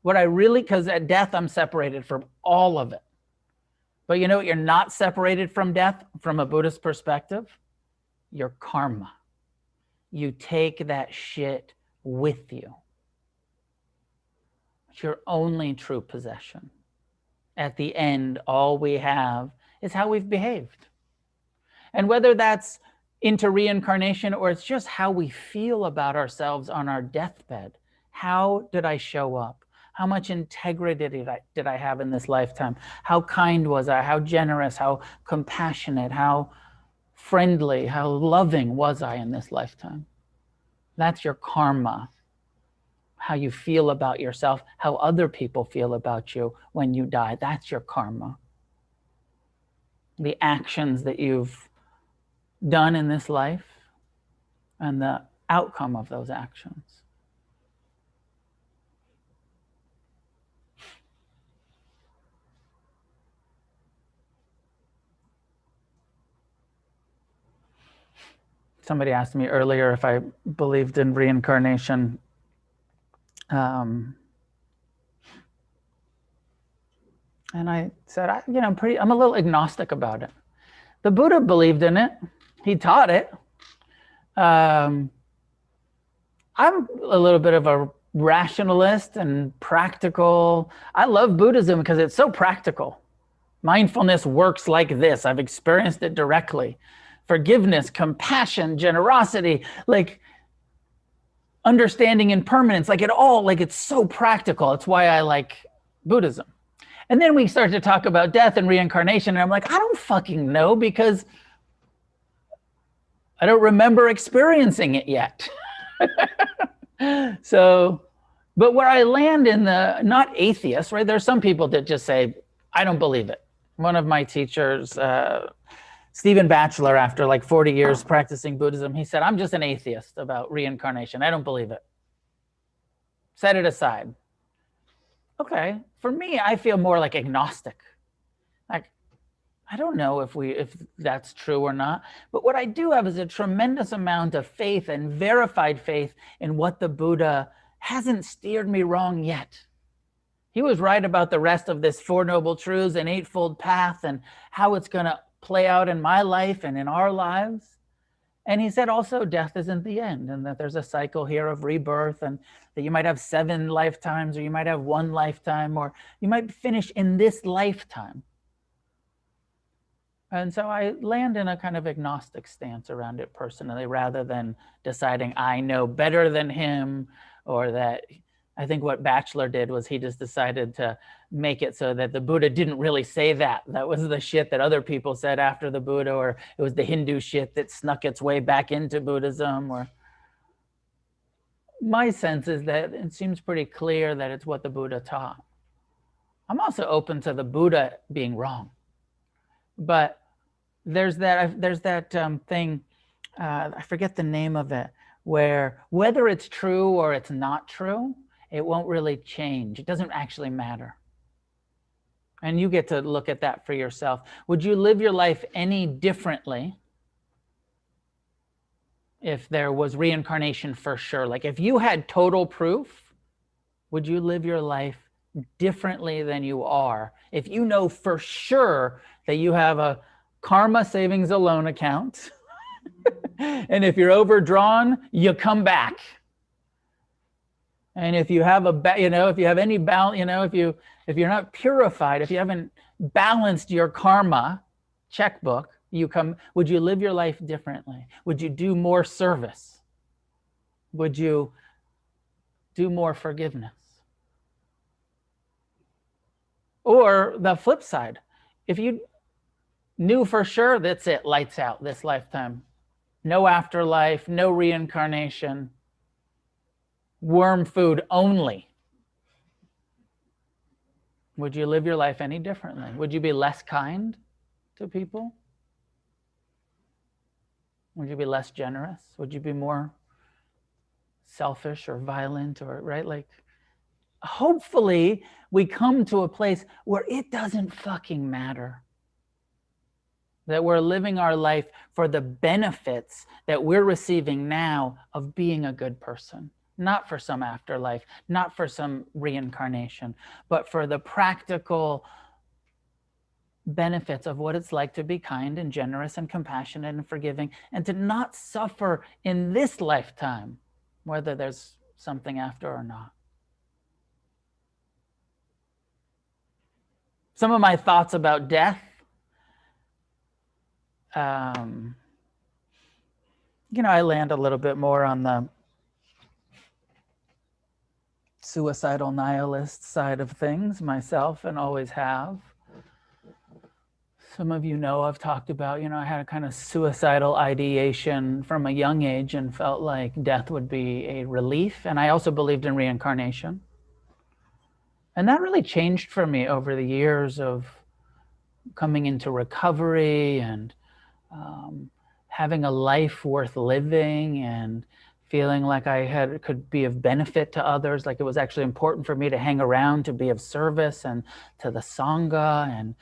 Because at death, I'm separated from all of it. But you know what? You're not separated from death from a Buddhist perspective. Your karma. You take that shit with you. It's your only true possession. At the end, all we have is how we've behaved. And whether that's into reincarnation or it's just how we feel about ourselves on our deathbed. How did I show up? How much integrity did I have in this lifetime? How kind was I? How generous? How compassionate? How friendly? How loving was I in this lifetime? That's your karma. How you feel about yourself, how other people feel about you when you die. That's your karma. The actions that you've done in this life and the outcome of those actions. Somebody asked me earlier if I believed in reincarnation. And I said, I'm a little agnostic about it. The Buddha believed in it. He taught it. I'm a little bit of a rationalist and practical. I love Buddhism because it's so practical. Mindfulness works like this. I've experienced it directly. Forgiveness, compassion, generosity, like understanding impermanence, like it all, like it's so practical. It's why I like Buddhism. And then we start to talk about death and reincarnation. And I'm like, I don't fucking know because I don't remember experiencing it yet. So, but where I land in the, not atheist, right? There's some people that just say, I don't believe it. One of my teachers, Stephen Batchelor, after like 40 years practicing Buddhism, he said, I'm just an atheist about reincarnation. I don't believe it. Set it aside. Okay, for me, I feel more like agnostic. Like, I don't know if that's true or not, but what I do have is a tremendous amount of faith and verified faith in what the Buddha hasn't steered me wrong yet. He was right about the rest of this Four Noble Truths and Eightfold Path and how it's going to play out in my life and in our lives. And he said also death isn't the end and that there's a cycle here of rebirth and that you might have 7 lifetimes or you might have 1 lifetime or you might finish in this lifetime. And so I land in a kind of agnostic stance around it personally rather than deciding I know better than him or that I think what Batchelor did was he just decided to make it so that the Buddha didn't really say that. That was the shit that other people said after the Buddha, or it was the Hindu shit that snuck its way back into Buddhism. Or my sense is that it seems pretty clear that it's what the Buddha taught. I'm also open to the Buddha being wrong. But there's that thing, I forget the name of it, where whether it's true or it's not true, it won't really change. It doesn't actually matter. And you get to look at that for yourself. Would you live your life any differently if there was reincarnation for sure? Like if you had total proof, would you live your life differently than you are? If you know for sure that you have a karma savings and loan account, and if you're overdrawn, you come back. And if you have if you have any balance, if you're not purified, if you haven't balanced your karma checkbook, would you live your life differently? Would you do more service? Would you do more forgiveness? Or the flip side, if you knew for sure that's it, lights out this lifetime, no afterlife, no reincarnation, worm food only, would you live your life any differently? Would you be less kind to people? Would you be less generous? Would you be more selfish or violent or, right? Like, hopefully we come to a place where it doesn't fucking matter. That we're living our life for the benefits that we're receiving now of being a good person. Not for some afterlife, not for some reincarnation, but for the practical benefits of what it's like to be kind and generous and compassionate and forgiving and to not suffer in this lifetime, whether there's something after or not. Some of my thoughts about death, I land a little bit more on the suicidal nihilist side of things myself and always have. Some of you know I've talked about, I had a kind of suicidal ideation from a young age and felt like death would be a relief. And I also believed in reincarnation. And that really changed for me over the years of coming into recovery and having a life worth living and feeling like I could be of benefit to others, like it was actually important for me to hang around, to be of service and to the Sangha, and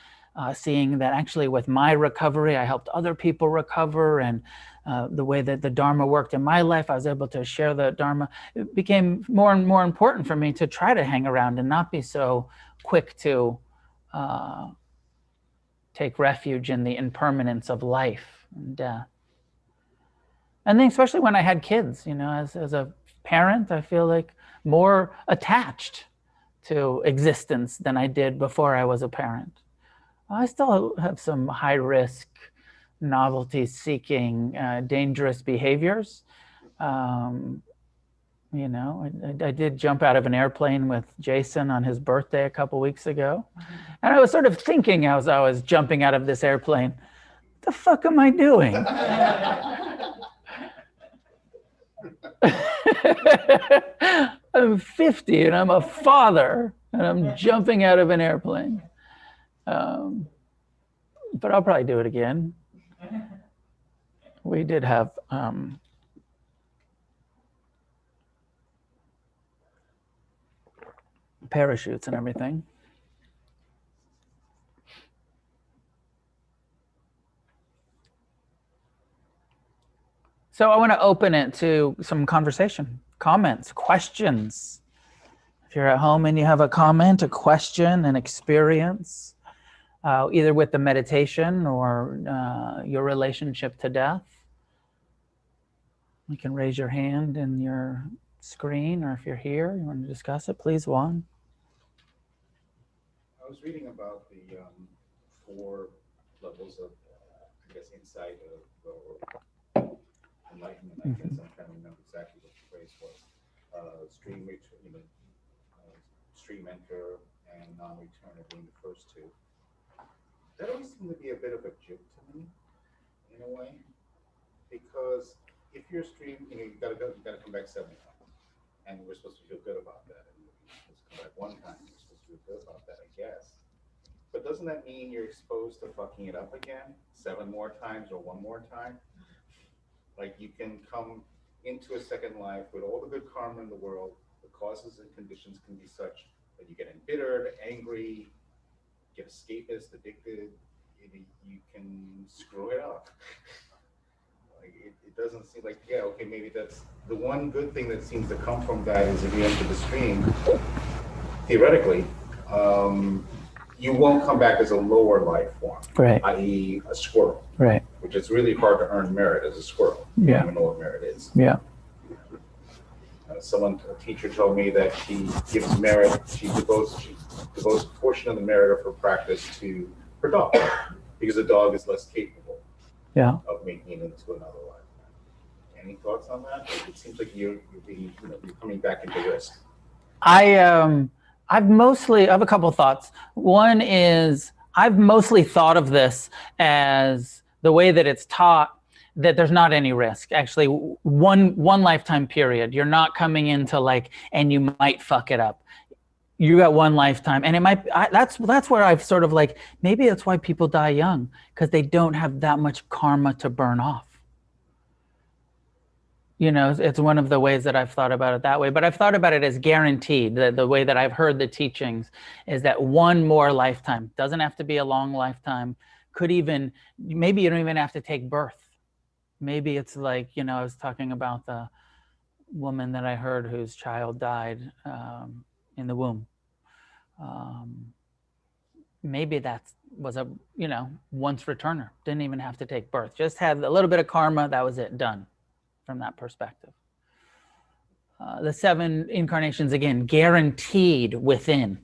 seeing that actually with my recovery, I helped other people recover, and the way that the Dharma worked in my life, I was able to share the Dharma. It became more and more important for me to try to hang around and not be so quick to take refuge in the impermanence of life and death. And then especially when I had kids, as a parent, I feel like more attached to existence than I did before I was a parent. I still have some high risk, novelty seeking, dangerous behaviors. You know, I did jump out of an airplane with Jason on his birthday a couple weeks ago. And I was sort of thinking as I was jumping out of this airplane, what the fuck am I doing? I'm 50 and I'm a father and I'm jumping out of an airplane. But I'll probably do it again. We did have parachutes and everything. So I want to open it to some conversation, comments, questions. If you're at home and you have a comment, a question, an experience, either with the meditation or your relationship to death, you can raise your hand in your screen, or if you're here, you want to discuss it, please, Juan. I was reading about the 4 levels of, I guess, insight of enlightenment. I guess I'm trying to remember exactly what the phrase was. Stream enter and non-returner being the first 2. That always seemed to be a bit of a joke to me, in a way, because if you're stream, you gotta come back 7 times, and we're supposed to feel good about that. And you're supposed to come back 1 time, you're supposed to feel good about that, I guess. But doesn't that mean you're exposed to fucking it up again 7 more times or 1 more time? Like, you can come into a second life with all the good karma in the world. The causes and conditions can be such that you get embittered, angry, get escapist, addicted. You can screw it up. Like, it doesn't seem like, yeah, okay, maybe that's the one good thing that seems to come from that is if you enter the stream, theoretically, you won't come back as a lower life form, right, i.e. a squirrel, right, which is really hard to earn merit as a squirrel. Yeah. You don't even know what merit is. Yeah. A teacher told me that she gives merit, she devotes a portion of the merit of her practice to her dog, because the dog is less capable, yeah, of making it into another life. Any thoughts on that? It seems like you're coming back into risk. I have a couple of thoughts. One is I've mostly thought of this as the way that it's taught, that there's not any risk. Actually, one lifetime period. You're not coming into and you might fuck it up. You got 1 lifetime, and it might. That's where I've sort of maybe that's why people die young, because they don't have that much karma to burn off. You know, it's one of the ways that I've thought about it that way. But I've thought about it as guaranteed. The way that I've heard the teachings is that 1 more lifetime, doesn't have to be a long lifetime. Maybe you don't even have to take birth. Maybe it's I was talking about the woman that I heard whose child died in the womb. Maybe that was a, once returner, didn't even have to take birth, just had a little bit of karma, that was it, done from that perspective. The 7 incarnations, again, guaranteed within.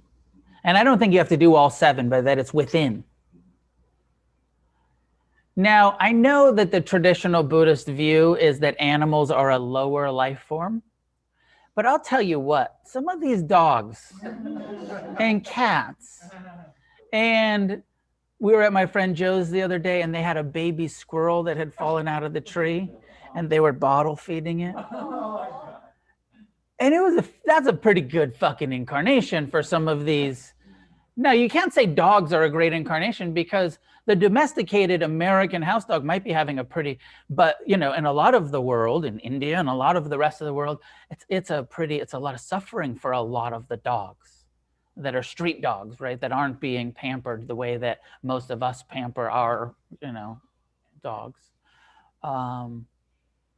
And I don't think you have to do all 7, but that it's within. Now, I know that the traditional Buddhist view is that animals are a lower life form, but I'll tell you what, some of these dogs and cats, and we were at my friend Joe's the other day, and they had a baby squirrel that had fallen out of the tree, and they were bottle feeding it. And that's a pretty good fucking incarnation for some of these. Now, you can't say dogs are a great incarnation, because the domesticated American house dog might be having but in a lot of the world, in India and a lot of the rest of the world, it's a lot of suffering for a lot of the dogs that are street dogs, right? That aren't being pampered the way that most of us pamper our, dogs.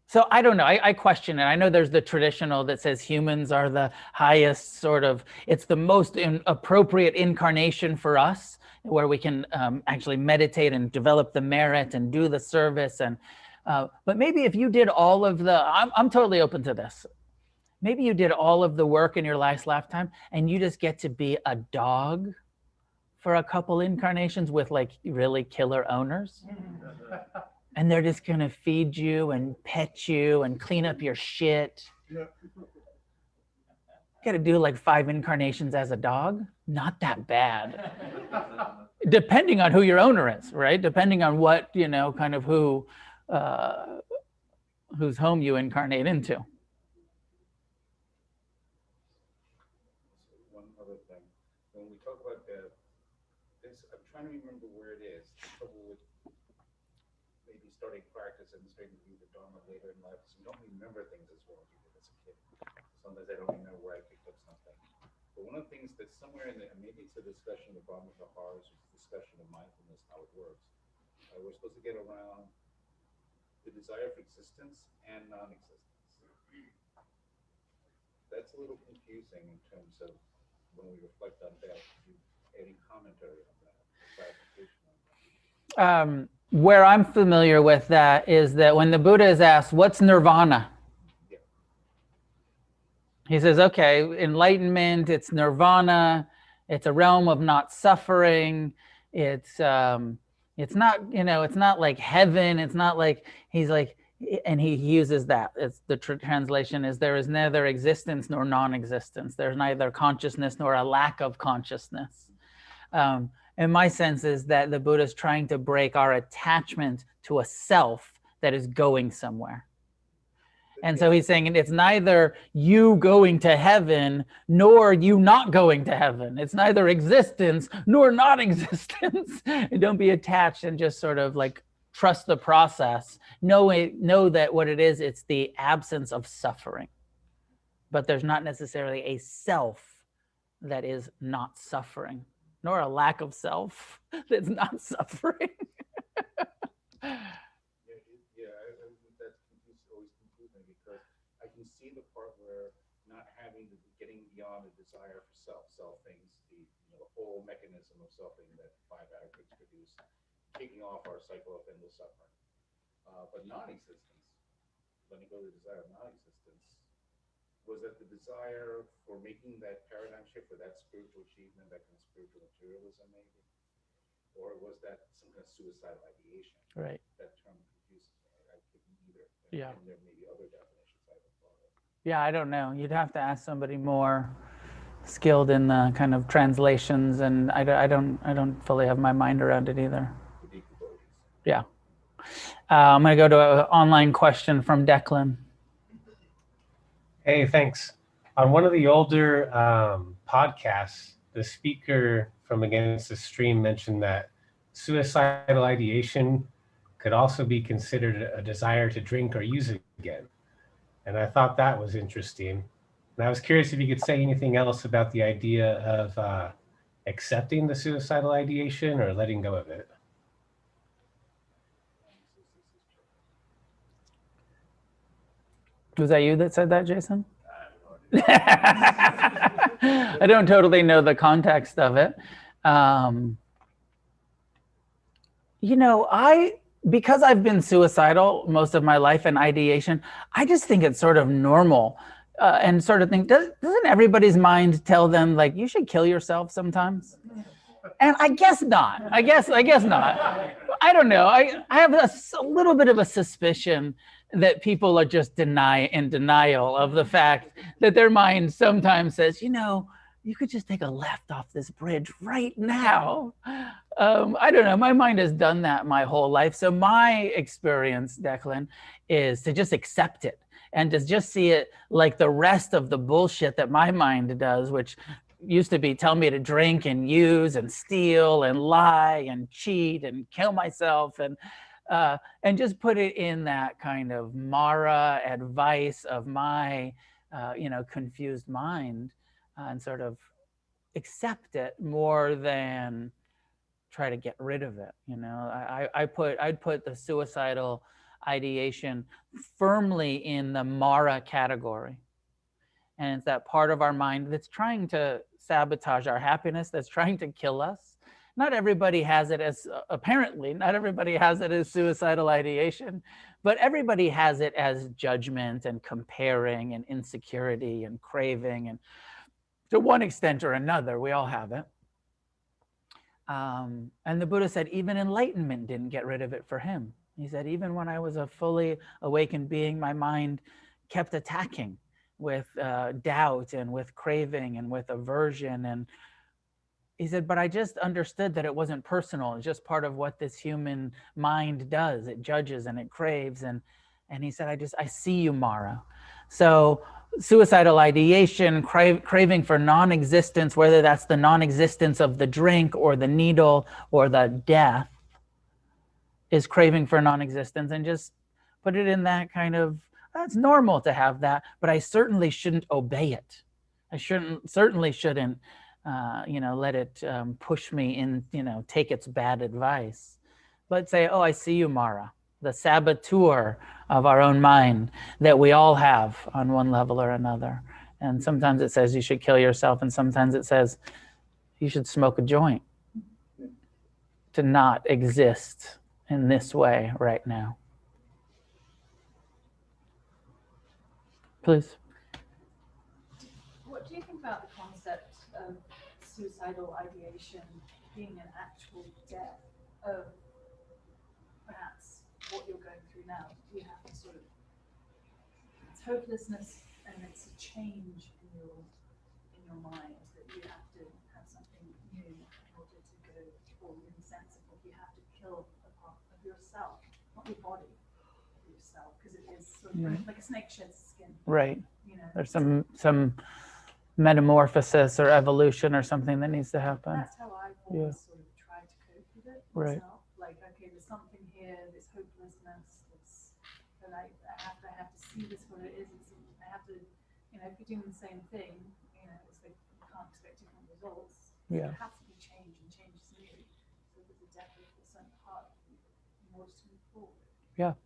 So I don't know, I question it. I know there's the traditional that says humans are the highest it's the most appropriate incarnation for us, where we can actually meditate and develop the merit and do the service. But maybe if you did all of I'm totally open to this. Maybe you did all of the work in your last lifetime and you just get to be a dog for a couple incarnations with like really killer owners. And they're just going to feed you and pet you and clean up your shit. Got to do like 5 incarnations as a dog. Not that bad. Depending on who your owner is, right? Depending on what, you know, kind of whose home you incarnate into. One other thing, when we talk about this, I'm trying to remember where it is. The trouble with maybe starting practice and starting to do the Dharma later in life is you don't remember things as well as you did as a kid. Sometimes I don't remember where I picked up something. But one of the things that's somewhere in the, and maybe it's a discussion of Brahma Viharas, or a discussion of mindfulness, how it works. We're supposed to get around the desire for existence and non-existence. That's a little confusing in terms of when we reflect on that. Any commentary on that? Clarification on that? Where I'm familiar with that is that when the Buddha is asked, what's nirvana? Yeah. He says, okay, enlightenment, it's nirvana, it's a realm of not suffering, it's not, you know, it's not like heaven, it's not like, he's like, and he uses that, it's the translation is there is neither existence nor non-existence, there's neither consciousness nor a lack of consciousness. And my sense is that the Buddha is trying to break our attachment to a self that is going somewhere. And so he's saying it's neither you going to heaven nor you not going to heaven. It's neither existence nor not existence. And don't be attached and just sort of like trust the process. Know that what it is, it's the absence of suffering. But there's not necessarily a self that is not suffering, nor a lack of self that's not suffering. I can see the part where not having getting beyond the desire for selfings, the whole mechanism of selfing that 5 aggregates produce, taking off our cycle of endless suffering. But non-existence, letting go of the desire of non-existence, was that the desire for making that paradigm shift, for that spiritual achievement, that kind of spiritual materialism maybe? Or was that some kind of suicidal ideation? Right. That term confuses me. I could be either. Yeah. And there may be other definitions I haven't thought of. Yeah, I don't know. You'd have to ask somebody more skilled in the kind of translations, and I don't fully have my mind around it either. Yeah. I'm going to go to an online question from Declan. Hey, thanks. On one of the older podcasts, the speaker from Against the Stream mentioned that suicidal ideation could also be considered a desire to drink or use again. And I thought that was interesting. And I was curious if you could say anything else about the idea of accepting the suicidal ideation or letting go of it. Was that you that said that, Jason? I don't totally know the context of it. You know, because I've been suicidal most of my life and ideation, I just think it's sort of normal and sort of think, doesn't everybody's mind tell them like, you should kill yourself sometimes? And I guess not. I guess not. I don't know. I have a little bit of a suspicion that people are just in denial of the fact that their mind sometimes says, you know, you could just take a left off this bridge right now. I don't know. My mind has done that my whole life. So my experience, Declan, is to just accept it and to just see it like the rest of the bullshit that my mind does, which used to be tell me to drink and use and steal and lie and cheat and kill myself and just put it in that kind of Mara advice of my, confused mind and sort of accept it more than try to get rid of it. You know, I'd put the suicidal ideation firmly in the Mara category. And it's that part of our mind that's trying to sabotage our happiness, that's trying to kill us. Not everybody has it as, apparently, not everybody has it as suicidal ideation, but everybody has it as judgment and comparing and insecurity and craving. And to one extent or another, we all have it. And the Buddha said even enlightenment didn't get rid of it for him. He said, even when I was a fully awakened being, my mind kept attacking with doubt and with craving and with aversion. And he said, but I just understood that it wasn't personal. It's just part of what this human mind does. It judges and it craves. And he said, I see you, Mara. So suicidal ideation, craving for non-existence, whether that's the non-existence of the drink or the needle or the death, is craving for non-existence, and just put it in that kind of, it's normal to have that, but I certainly shouldn't obey it. I certainly shouldn't, let it push me in, take its bad advice. But say, oh, I see you, Mara, the saboteur of our own mind that we all have on one level or another. And sometimes it says you should kill yourself, and sometimes it says you should smoke a joint to not exist in this way right now. Please. What do you think about the concept of suicidal ideation being an actual death of perhaps what you're going through now? You have to sort of, it's hopelessness and it's a change in your mind that you have to have something new in order to go forward in the sense of what you have to kill a part of yourself, not your body, but yourself, because it is sort of like a snake sheds skin. Right. You know, There's some metamorphosis or evolution or something that needs to happen. that's how I've always sort of tried to cope with it Right. myself. Like, okay, there's something here, this hopelessness, this, but I have to see this what it is. I have to, if you're doing the same thing, it's like you can't expect different results. Yeah. There has to be change, and change is new. So there's a death of a certain part of you in order to move forward. Yeah.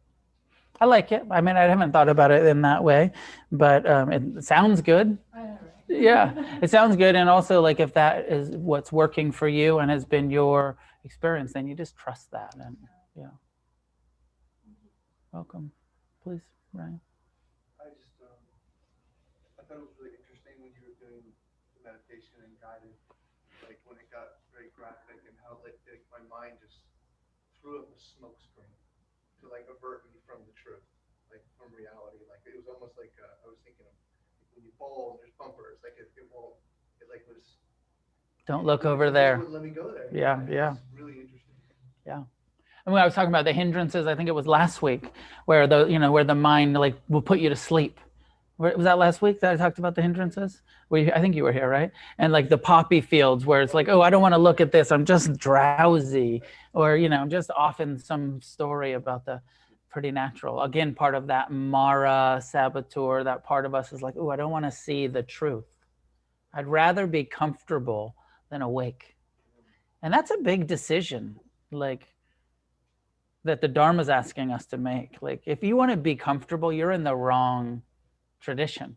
I like it. I mean, I haven't thought about it in that way, but it sounds good. I know, right? Yeah, it sounds good. And also, like, if that is what's working for you and has been your experience, then you just trust that. And yeah. Welcome. Please, Ryan. I thought it was really interesting when you were doing the meditation and guided, like when it got very graphic and how like my mind just threw up a smoke screen to like avert me from the truth, like from reality. Like it was almost like I was thinking of like when you fall and there's bumpers, like it won't, it like was. Don't look over there. Wouldn't let me go there. Yeah, yeah. It's really interesting. Yeah. And when I was talking about the hindrances, I think it was last week, where where the mind like will put you to sleep. Was that last week that I talked about the hindrances? I think you were here, right? And like the poppy fields, where it's like, oh, I don't want to look at this. I'm just drowsy, or just often some story about the pretty natural. Again, part of that Mara saboteur, that part of us is like, oh, I don't want to see the truth. I'd rather be comfortable than awake. And that's a big decision, like, that the Dharma is asking us to make. Like, if you want to be comfortable, you're in the wrong tradition.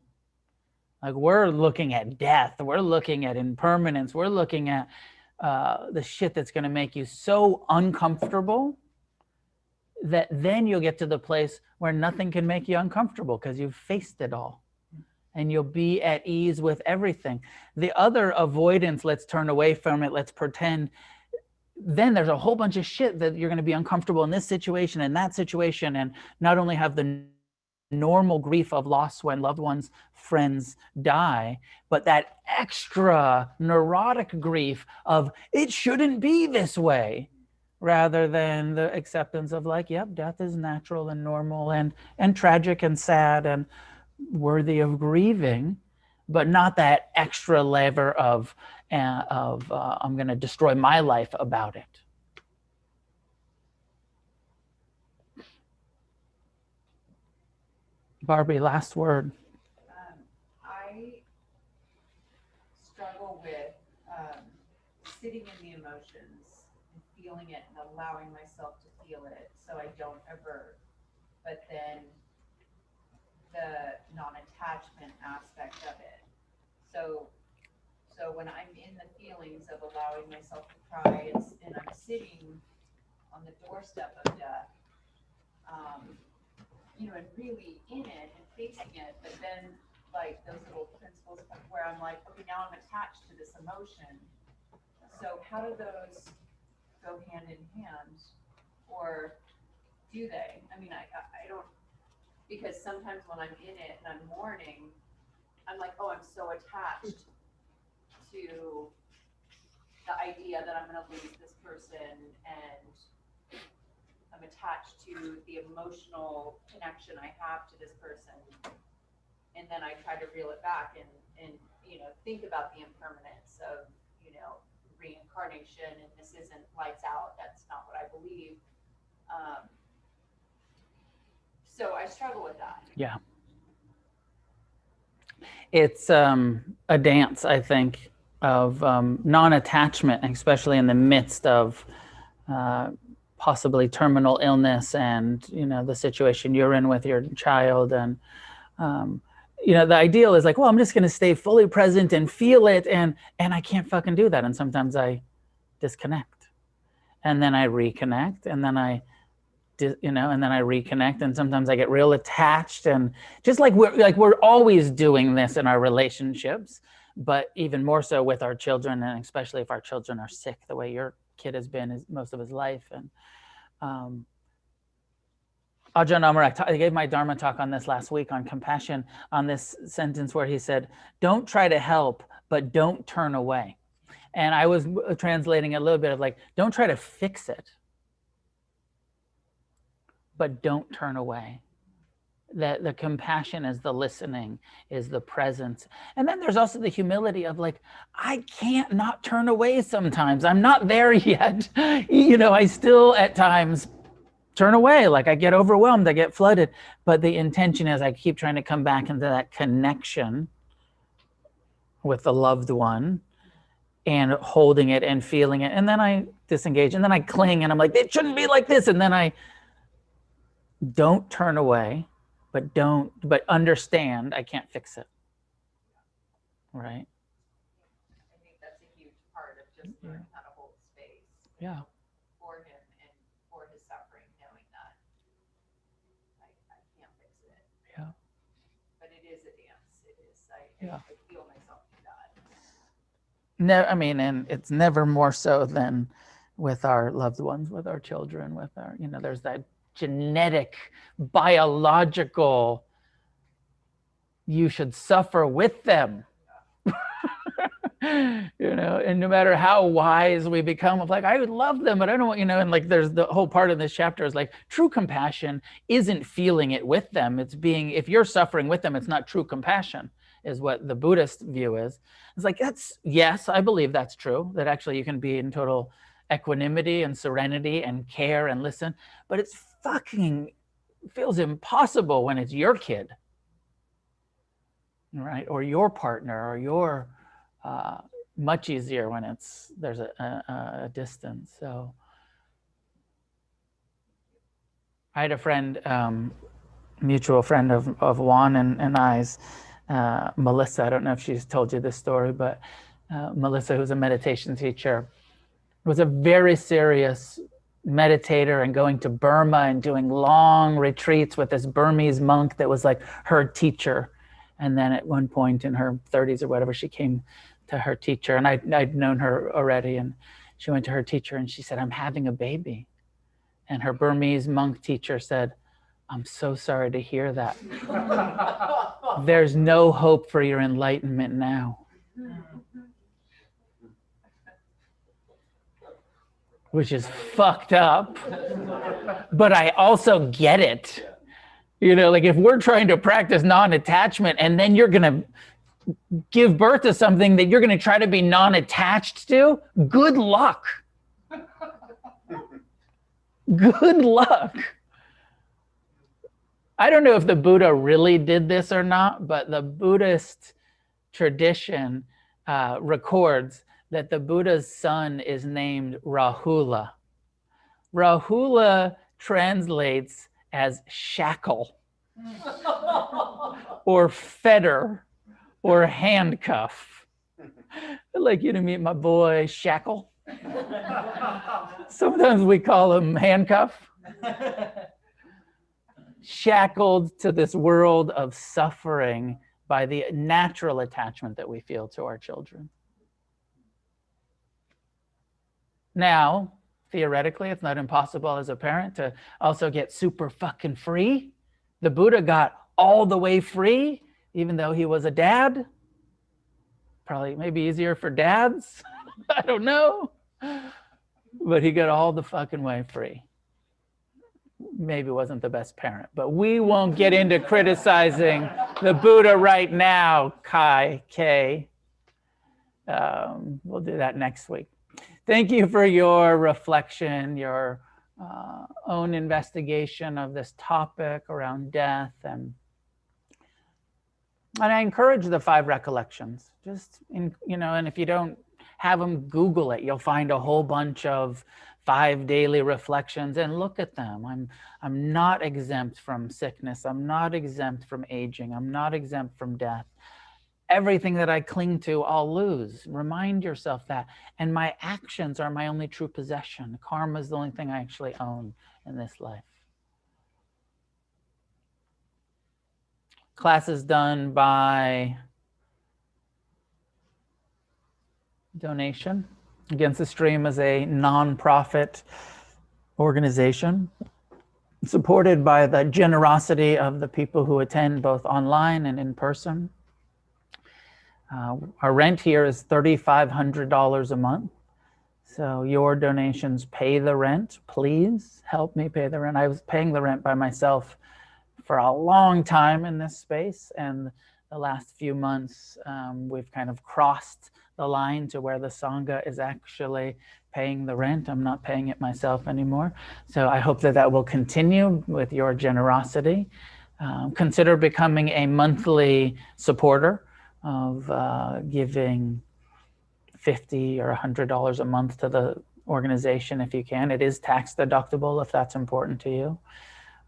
Like, we're looking at death, we're looking at impermanence, we're looking at the shit that's going to make you so uncomfortable that then you'll get to the place where nothing can make you uncomfortable because you've faced it all. And you'll be at ease with everything. The other avoidance, let's turn away from it, let's pretend, then there's a whole bunch of shit that you're going to be uncomfortable in this situation and that situation, and not only have the normal grief of loss when loved ones, friends die, but that extra neurotic grief of it shouldn't be this way, rather than the acceptance of like, yep, death is natural and normal and tragic and sad and worthy of grieving, but not that extra lever of I'm going to destroy my life about it. Barbie, last word. I struggle with sitting in the emotions and feeling it and allowing myself to feel it so I don't avert. But then the non-attachment aspect of it. So when I'm in the feelings of allowing myself to cry and I'm sitting on the doorstep of death, and really in it and facing it, but then like those little principles where I'm like, okay, now I'm attached to this emotion. So how do those go hand in hand? Or do they? I mean, I don't, because sometimes when I'm in it and I'm mourning, I'm like, oh, I'm so attached to the idea that I'm gonna lose this person, and I'm attached to the emotional connection I have to this person. And then I try to reel it back and think about the impermanence of, reincarnation, and this isn't lights out. That's not what I believe. So I struggle with that. Yeah. It's a dance, I think, of non-attachment, especially in the midst of possibly terminal illness and, the situation you're in with your child. And, the ideal is like, well, I'm just going to stay fully present and feel it. And I can't fucking do that. And sometimes I disconnect, and then I reconnect, and then I reconnect, and sometimes I get real attached, and just we're always doing this in our relationships, but even more so with our children, and especially if our children are sick, the way your kid has been most of his life. And Ajahn Amarak, I gave my Dharma talk on this last week on compassion, on this sentence where he said, "Don't try to help, but don't turn away." And I was translating a little bit of like, don't try to fix it, but don't turn away. That the compassion is the listening, is the presence. And then there's also the humility of like, I can't not turn away sometimes. I'm not there yet. I still at times turn away. Like I get overwhelmed, I get flooded. But the intention is I keep trying to come back into that connection with the loved one and holding it and feeling it. And then I disengage, and then I cling, and I'm like, it shouldn't be like this. And then I don't turn away, but understand I can't fix it. Right? I think that's a huge part of just learning how to hold space. Yeah. For him and for his suffering, knowing that I can't fix it. Yeah. But it is a dance. It is. Yeah. I feel myself do that. No, I mean, and it's never more so than with our loved ones, with our children, with our, there's that genetic, biological, you should suffer with them. And no matter how wise we become of like, I would love them, but I don't want, and like there's the whole part of this chapter is like, true compassion isn't feeling it with them. It's being, if you're suffering with them, it's not true compassion, is what the Buddhist view is. It's like, yes, I believe that's true, that actually you can be in total equanimity and serenity and care and listen, but it's fucking feels impossible when it's your kid, right? Or your partner, or your, much easier when there's a distance. So I had a friend, mutual friend of Juan and I's, Melissa. I don't know if she's told you this story, but Melissa, who's a meditation teacher, was a very serious meditator and going to Burma and doing long retreats with this Burmese monk that was like her teacher. And then at one point in her 30s or whatever, she came to her teacher, and I'd known her already. And she went to her teacher and she said, "I'm having a baby." And her Burmese monk teacher said, "I'm so sorry to hear that. There's no hope for your enlightenment now." Which is fucked up, but I also get it. Like if we're trying to practice non-attachment and then you're going to give birth to something that you're going to try to be non-attached to, good luck. Good luck. I don't know if the Buddha really did this or not, but the Buddhist tradition records that the Buddha's son is named Rahula. Rahula translates as shackle or fetter or handcuff. I'd like you to meet my boy Shackle. Sometimes we call him handcuff. Shackled to this world of suffering by the natural attachment that we feel to our children. Now, theoretically, it's not impossible as a parent to also get super fucking free. The Buddha got all the way free, even though he was a dad. Probably maybe easier for dads. I don't know. But he got all the fucking way free. Maybe wasn't the best parent, but we won't get into criticizing the Buddha right now, K. We'll do that next week. Thank you for your reflection, your own investigation of this topic around death. And I encourage the 5 recollections. Just, and if you don't have them, Google it. You'll find a whole bunch of 5 daily reflections and look at them. I'm not exempt from sickness. I'm not exempt from aging. I'm not exempt from death. Everything that I cling to, I'll lose. Remind yourself that. And my actions are my only true possession. Karma is the only thing I actually own in this life. Class is done by donation. Against the Stream is a non-profit organization supported by the generosity of the people who attend both online and in person. Our rent here is $3,500 a month. So your donations pay the rent. Please help me pay the rent. I was paying the rent by myself for a long time in this space. And the last few months, we've kind of crossed the line to where the Sangha is actually paying the rent. I'm not paying it myself anymore. So I hope that will continue with your generosity. Consider becoming a monthly supporter of giving $50 or $100 a month to the organization if you can. It is tax deductible if that's important to you.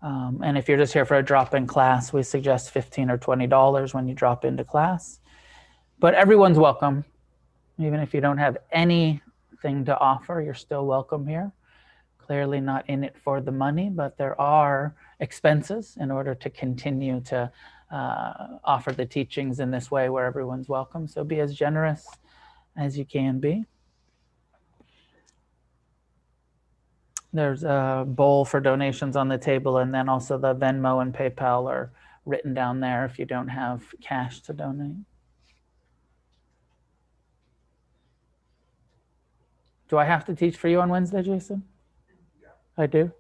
And if you're just here for a drop-in class, we suggest $15 or $20 when you drop into class. But everyone's welcome. Even if you don't have anything to offer, you're still welcome here. Clearly not in it for the money, but there are expenses in order to continue to offer the teachings in this way where everyone's welcome. So be as generous as you can be. There's a bowl for donations on the table, and then also the Venmo and PayPal are written down there if you don't have cash to donate. Do I have to teach for you on Wednesday, Jason? Yeah. I do?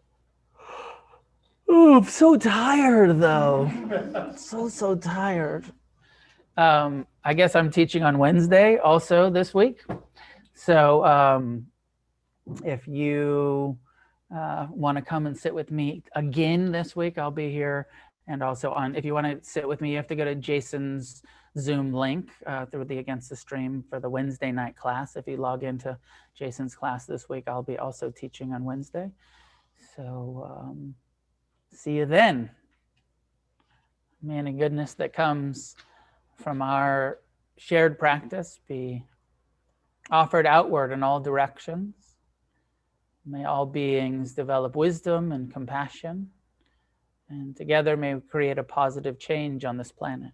Oh, I'm so tired, though. So tired. I guess I'm teaching on Wednesday also this week. So if you want to come and sit with me again this week, I'll be here. And also if you want to sit with me, you have to go to Jason's Zoom link through the Against the Stream for the Wednesday night class. If you log into Jason's class this week, I'll be also teaching on Wednesday. So see you then. May the goodness that comes from our shared practice be offered outward in all directions. May all beings develop wisdom and compassion, and together may we create a positive change on this planet.